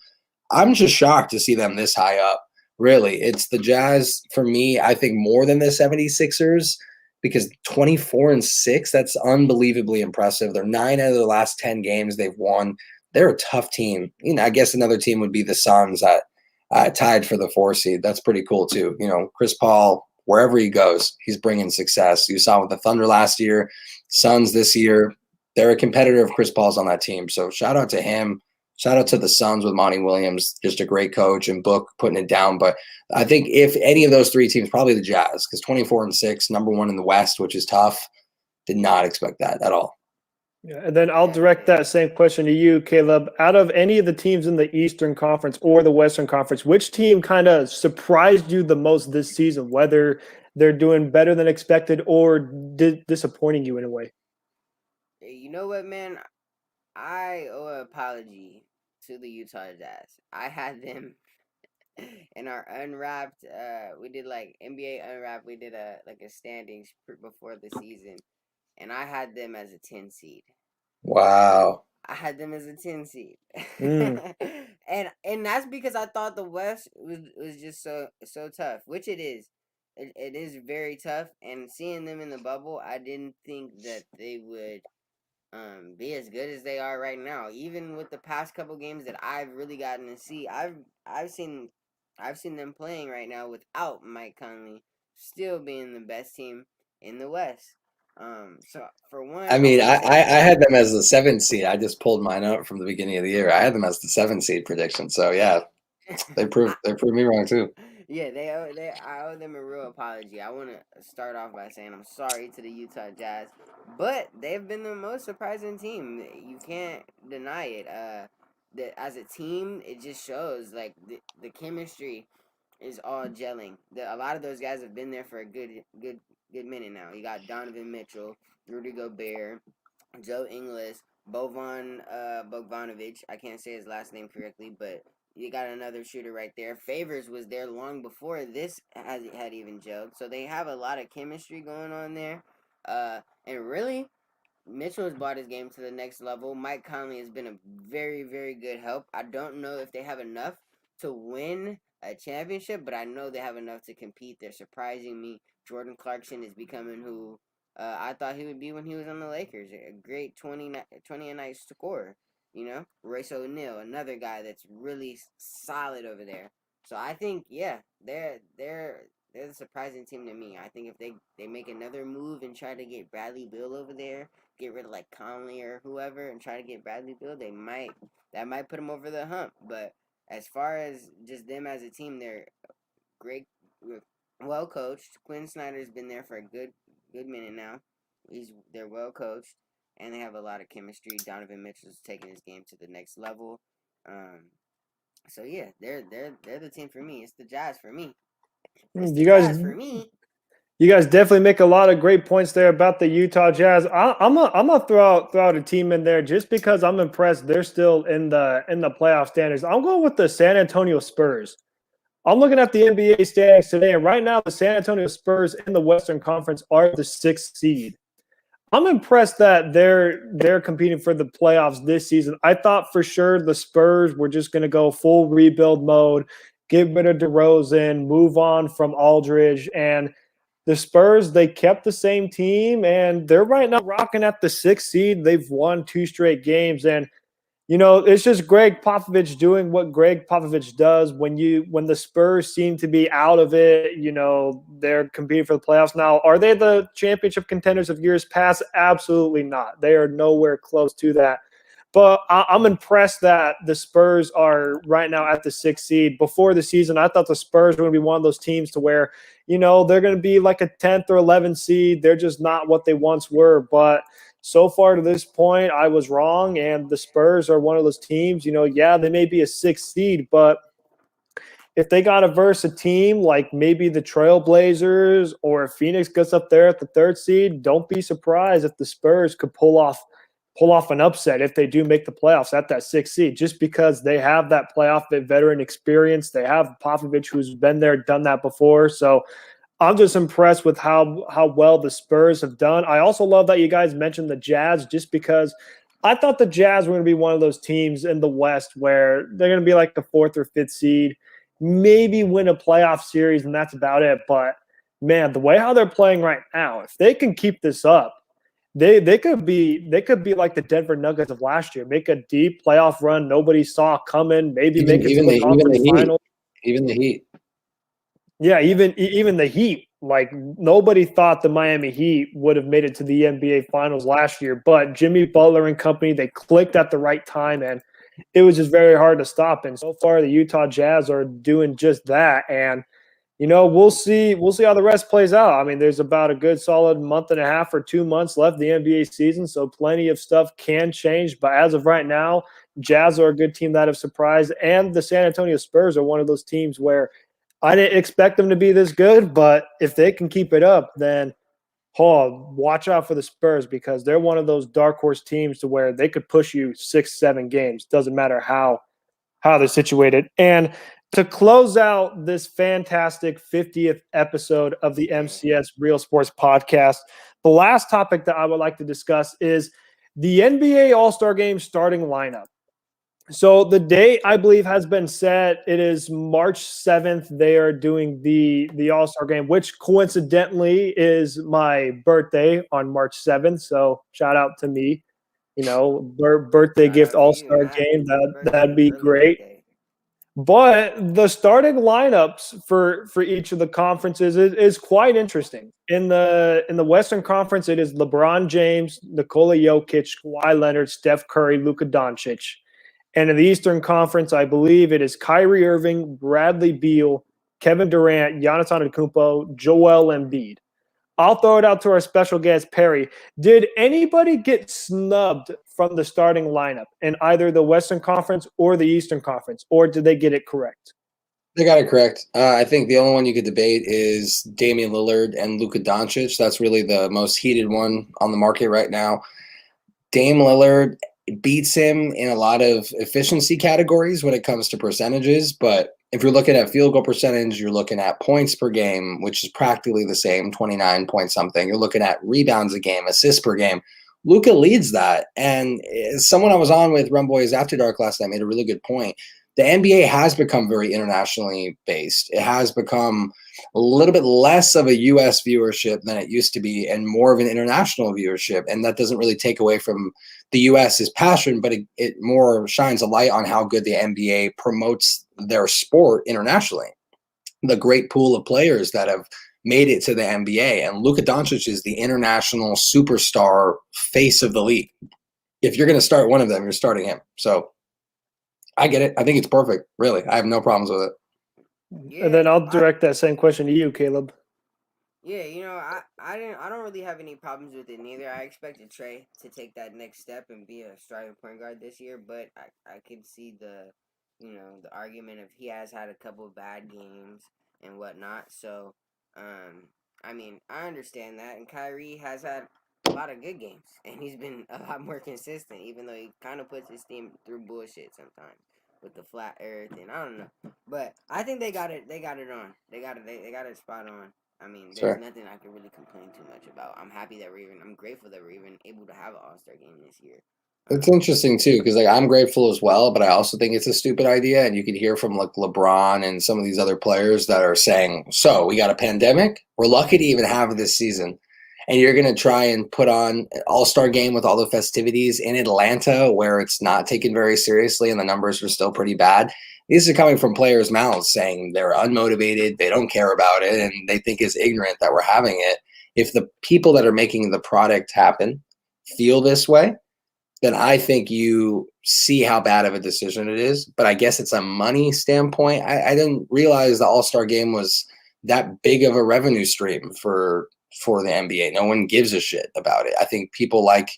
I'm just shocked to see them this high up. Really, it's the Jazz for me, I think, more than the 76ers, because 24-6, that's unbelievably impressive. They're 9 out of the last 10 games they've won. They're a tough team. I guess another team would be the Suns at tied for the 4 seed. That's pretty cool too. Chris Paul, wherever he goes, he's bringing success. You saw with the Thunder last year, Suns this year. They're a competitor of Chris Paul's on that team. So shout out to him. Shout out to the Suns with Monty Williams, just a great coach, and Book putting it down. But I think if any of those 3 teams, probably the Jazz, because 24-6, number 1 in the West, which is tough. Did not expect that at all. Yeah, and then I'll direct that same question to you, Caleb. Out of any of the teams in the Eastern Conference or the Western Conference, which team kind of surprised you the most this season, whether they're doing better than expected or disappointing you in a way? You know what, man? I owe an apology to the Utah Jazz. I had them in our unwrapped. We did like NBA unwrapped. We did a standings before the season, and I had them as a 10 seed. Wow. I had them as a 10 seed. and that's because I thought the West was just so tough, which it is. It is very tough, and seeing them in the bubble, I didn't think that they would be as good as they are right now. Even with the past couple games that I've really gotten to see, I've seen them playing right now without Mike Conley, still being the best team in the West. So for one, I I mean, want to I say had them as the 7th seed. I just pulled mine out from the beginning of the year. I had them as the 7th seed prediction. So yeah, they proved me wrong too. yeah, I owe them a real apology. I want to start off by saying I'm sorry to the Utah Jazz, but they've been the most surprising team. You can't deny it. That as a team, it just shows like the chemistry is all gelling. A lot of those guys have been there for a good minute now. You got Donovan Mitchell, Rudy Gobert, Joe Ingles, Bogdanovic. I can't say his last name correctly, but you got another shooter right there. Favors was there long before this had even gelled. So they have a lot of chemistry going on there. And really, Mitchell has brought his game to the next level. Mike Conley has been a very, very good help. I don't know if they have enough to win a championship, but I know they have enough to compete. They're surprising me. Jordan Clarkson is becoming who I thought he would be when he was on the Lakers. A great 20 a night scorer. You know, Royce O'Neal, another guy that's really solid over there. So I think, yeah, they're the surprising team to me. I think if they make another move and try to get Bradley Beal over there, get rid of like Conley or whoever, and try to get Bradley Beal, that might put them over the hump. But as far as just them as a team, they're great, well coached. Quinn Snyder's been there for a good minute now. They're well coached, and they have a lot of chemistry. Donovan Mitchell's taking his game to the next level. So yeah, they're the team for me. It's the Jazz for me. It's the You guys, Jazz for me. you guys definitely make a lot of great points there about the Utah Jazz. I'm gonna throw out a team in there just because I'm impressed. They're still in the playoff standings. I'm going with the San Antonio Spurs. I'm looking at the NBA standings today, and right now the San Antonio Spurs in the Western Conference are the 6th seed. I'm impressed that they're competing for the playoffs this season. I thought for sure the Spurs were just going to go full rebuild mode, get rid of DeRozan, move on from Aldridge, and the Spurs, they kept the same team, and they're right now rocking at the 6th seed. They've won 2 straight games, and it's just Greg Popovich doing what Greg Popovich does. When the Spurs seem to be out of it, they're competing for the playoffs now. Are they the championship contenders of years past? Absolutely not. They are nowhere close to that. But I'm impressed that the Spurs are right now at the 6th seed. Before the season, I thought the Spurs were going to be one of those teams to where, they're going to be like a 10th or 11th seed. They're just not what they once were. But so far to this point, I was wrong, and the Spurs are one of those teams, yeah, they may be a 6th seed, but if they got to verse a team like maybe the Trailblazers or if Phoenix gets up there at the 3rd seed, don't be surprised if the Spurs could pull off an upset if they do make the playoffs at that 6th seed, just because they have that playoff veteran experience. They have Popovich, who's been there, done that before. So I'm just impressed with how well the Spurs have done. I also love that you guys mentioned the Jazz, just because I thought the Jazz were going to be one of those teams in the West where they're going to be like the 4th or 5th seed, maybe win a playoff series, and that's about it. But man, the way how they're playing right now, if they can keep this up, they could be like the Denver Nuggets of last year, make a deep playoff run nobody saw coming, maybe make it to the conference final. Even the Heat. Yeah, even the Heat, like nobody thought the Miami Heat would have made it to the NBA Finals last year, but Jimmy Butler and company, they clicked at the right time, and it was just very hard to stop. And so far, the Utah Jazz are doing just that. And we'll see how the rest plays out. I mean, there's about a good solid month and a half or 2 months left the NBA season, so plenty of stuff can change. But as of right now, Jazz are a good team that have surprised, and the San Antonio Spurs are one of those teams where I didn't expect them to be this good, but if they can keep it up, then watch out for the Spurs, because they're one of those dark horse teams to where they could push you 6-7 games. Doesn't matter how they're situated. And to close out this fantastic 50th episode of the MCS Real Sports Podcast, the last topic that I would like to discuss is the NBA All-Star Game starting lineup. So the date, I believe, has been set. It is March 7th. They are doing the All-Star game, which coincidentally is my birthday on March 7th. So shout out to me. Birthday Shout gift out to you. All-Star Happy game. That'd birthday, be early great. birthday. But the starting lineups for each of the conferences is quite interesting. In the Western Conference, it is LeBron James, Nikola Jokic, Kawhi Leonard, Steph Curry, Luka Doncic. And in the Eastern Conference, I believe it is Kyrie Irving, Bradley Beal, Kevin Durant, Giannis Antetokounmpo, Joel Embiid. I'll throw it out to our special guest, Perry. Did anybody get snubbed from the starting lineup in either the Western Conference or the Eastern Conference, or did they get it correct? They got it correct. I think the only one you could debate is Damian Lillard and Luka Doncic. That's really the most heated one on the market right now. Dame Lillard beats him in a lot of efficiency categories when it comes to percentages. But if you're looking at field goal percentage, you're looking at points per game, which is practically the same, 29 point something. You're looking at rebounds a game, assists per game. Luka leads that. And someone I was on with Rum Boys After Dark last night made a really good point. The NBA has become very internationally based. It has become a little bit less of a U.S. viewership than it used to be and more of an international viewership. And that doesn't really take away from the U.S.'s passion, but it more shines a light on how good the NBA promotes their sport internationally. The great pool of players that have made it to the NBA. And Luka Doncic is the international superstar face of the league. If you're going to start one of them, you're starting him. So I get it. I think it's perfect. Really. I have no problems with it. Yeah, And then I'll direct that same question to you, Caleb. Yeah, I don't really have any problems with it neither. I expected Trey to take that next step and be a starting point guard this year, but I could see the argument of he has had a couple of bad games and whatnot. So, I mean, I understand that, and Kyrie has had a lot of good games, and he's been a lot more consistent, even though he kind of puts his team through bullshit sometimes with the flat earth, and I don't know, but I think they got it. They got it on. They got it. They got it spot on. I mean, there's nothing I can really complain too much about. I'm grateful that we're even able to have an All-Star game this year. It's interesting too, because I'm grateful as well, but I also think it's a stupid idea. And you can hear from like LeBron and some of these other players that are saying, "So we got a pandemic. We're lucky to even have this season, and you're going to try and put on an All-Star game with all the festivities in Atlanta, where it's not taken very seriously and the numbers are still pretty bad." These are coming from players' mouths saying they're unmotivated, they don't care about it, and they think it's ignorant that we're having it. If the people that are making the product happen feel this way, then I think you see how bad of a decision it is. But I guess it's a money standpoint. I didn't realize the All-Star game was that big of a revenue stream for the NBA. No one gives a shit about it. I think people like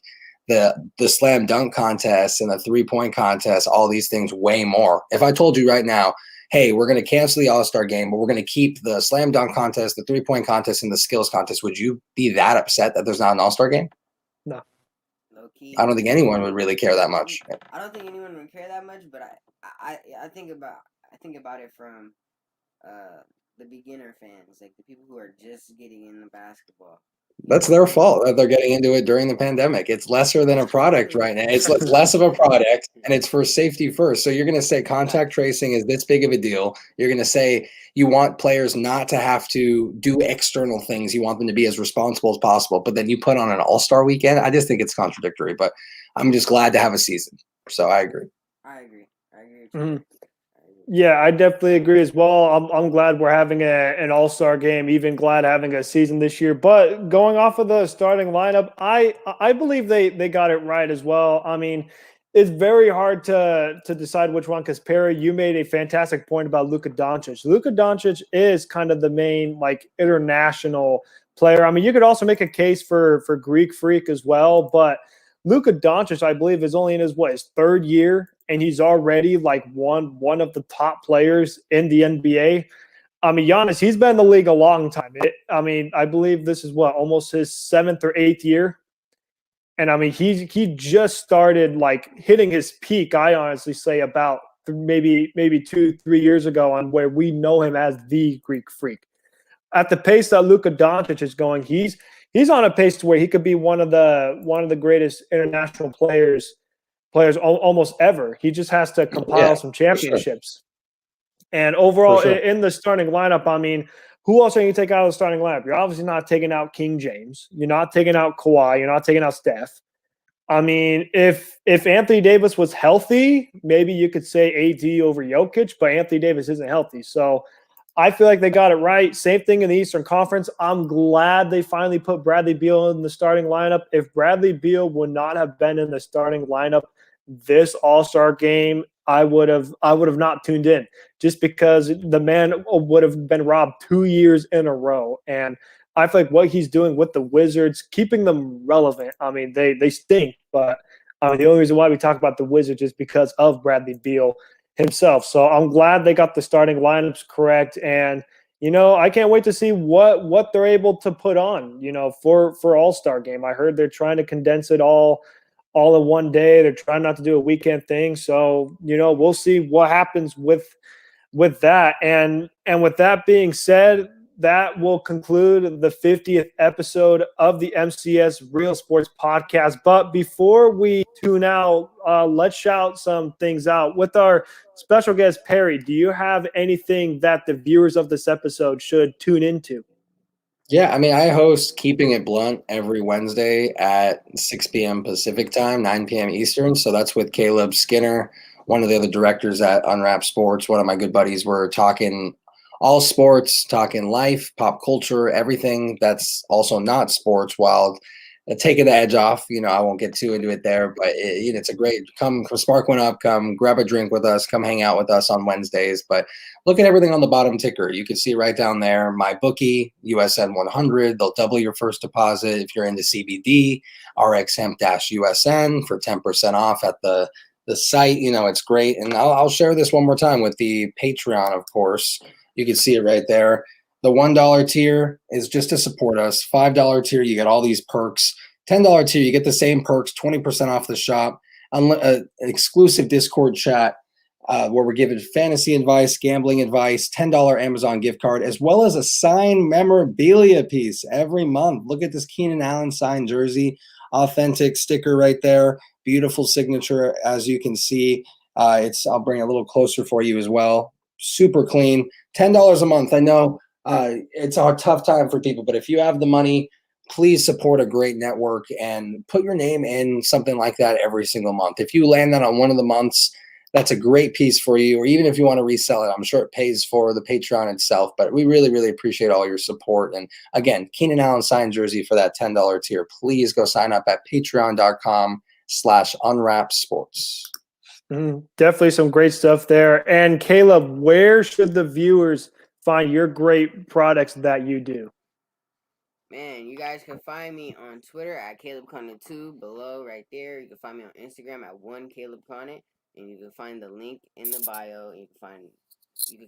the slam dunk contest and the 3-point contest, all these things way more. If I told you right now, hey, we're going to cancel the All-Star game, but we're going to keep the slam dunk contest, the 3-point contest, and the skills contest, would you be that upset that there's not an All-Star game? No. Low key, I don't think anyone would really care that much. I don't think anyone would care that much, but I think about it from the beginner fans, like the people who are just getting into basketball. That's their fault that they're getting into it during the pandemic. It's lesser than a product right now. It's less of a product, and it's for safety first. So you're going to say contact tracing is this big of a deal. You're going to say you want players not to have to do external things. You want them to be as responsible as possible. But then you put on an all-star weekend. I just think it's contradictory, but I'm just glad to have a season. So I agree. I agree. Mm-hmm. Yeah, I definitely agree as well. I'm glad we're having an All-Star game, even glad having a season this year. But going off of the starting lineup, I believe they got it right as well. I mean, it's very hard to decide which one, because Perry, you made a fantastic point about Luka Doncic. Luka Doncic is kind of the main like international player. I mean, you could also make a case for Greek Freak as well, but Luka Doncic, I believe, is only in his third year, and he's already like one of the top players in the NBA. I mean, Giannis, he's been in the league a long time. I believe this is almost his 7th or 8th year. And I mean, he just started like hitting his peak, I honestly say, about maybe 2-3 years ago, on where we know him as the Greek Freak. At the pace that Luka Doncic is going, he's on a pace to where he could be one of the greatest international players players almost ever. He just has to compile some championships. And overall, in the starting lineup, I mean, who else are you take out of the starting lineup? You're obviously not taking out King James. You're not taking out Kawhi. You're not taking out Steph. I mean, if Anthony Davis was healthy, maybe you could say AD over Jokic, but Anthony Davis isn't healthy. So I feel like they got it right. Same thing in the Eastern Conference. I'm glad they finally put Bradley Beal in the starting lineup. If Bradley Beal would not have been in the starting lineup this All-Star game, I would have not tuned in, just because the man would have been robbed 2 years in a row. And I feel like what he's doing with the Wizards, keeping them relevant. I mean, they stink, but the only reason why we talk about the Wizards is because of Bradley Beal himself. So I'm glad they got the starting lineups correct. And, I can't wait to see what they're able to put on, for All-Star game. I heard they're trying to condense it all in one day. They're trying not to do a weekend thing. So, we'll see what happens with that. And with that being said, that will conclude the 50th episode of the MCS Real Sports Podcast. But before we tune out, let's shout some things out. With our special guest, Perry, do you have anything that the viewers of this episode should tune into? Yeah, I mean, I host Keeping It Blunt every Wednesday at 6 p.m. Pacific time, 9 p.m. Eastern. So that's with Caleb Skinner, one of the other directors at Unwrapped Sports, one of my good buddies. We're talking all sports, talking life, pop culture, everything that's also not sports, while taking the edge off. I won't get too into it there, but it's a great, come spark one up, come grab a drink with us, come hang out with us on Wednesdays. But look at everything on the bottom ticker. You can see right down there, my bookie, USN 100. They'll double your first deposit if you're into CBD, RX Hemp-USN for 10% off at the site. It's great. And I'll share this one more time with the Patreon, of course. You can see it right there. The $1 tier is just to support us. $5 tier, you get all these perks. $10 tier, you get the same perks, 20% off the shop, an exclusive Discord chat where we're giving fantasy advice, gambling advice, $10 Amazon gift card, as well as a signed memorabilia piece every month. Look at this Keenan Allen signed jersey, authentic sticker right there, beautiful signature, as you can see. I'll bring it a little closer for you as well. Super clean. $10 a month. I know it's a tough time for people, but if you have the money, please support a great network and put your name in something like that every single month. If you land that on one of the months, that's a great piece for you. Or even if you want to resell it, I'm sure it pays for the Patreon itself. But we really, really appreciate all your support. And again, Keenan Allen signed jersey for that $10 tier. Please go sign up at patreon.com/unwrappedsports. Definitely some great stuff there. And Caleb, where should the viewers find your great products that you do? Man, you guys can find me on Twitter at CalebConnett2 below right there. You can find me on Instagram at 1CalebConnett, and you can find the link in the bio. You can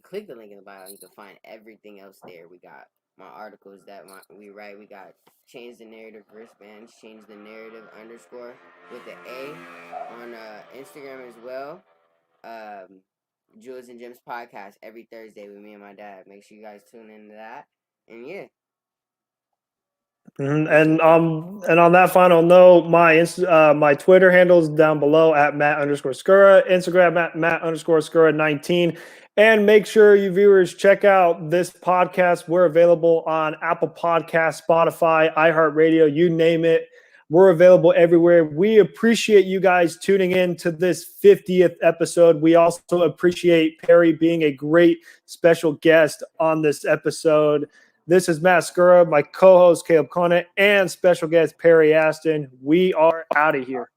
click the link in the bio. And you can find everything else there. We got my articles that we write. We got Change the Narrative wristbands, Change the Narrative _ with the A on Instagram as well. Jewels and Gems podcast every Thursday with me and my dad. Make sure you guys tune into that. And yeah. And on that final note, my Twitter handle is down below at Matt_Skura, Instagram at Matt_Skura19. And make sure you viewers check out this podcast. We're available on Apple Podcasts, Spotify, iHeartRadio, you name it. We're available everywhere. We appreciate you guys tuning in to this 50th episode. We also appreciate Perry being a great special guest on this episode. This is Matt Skura, my co-host Caleb Conant, and special guest Perry Aston. We are out of here.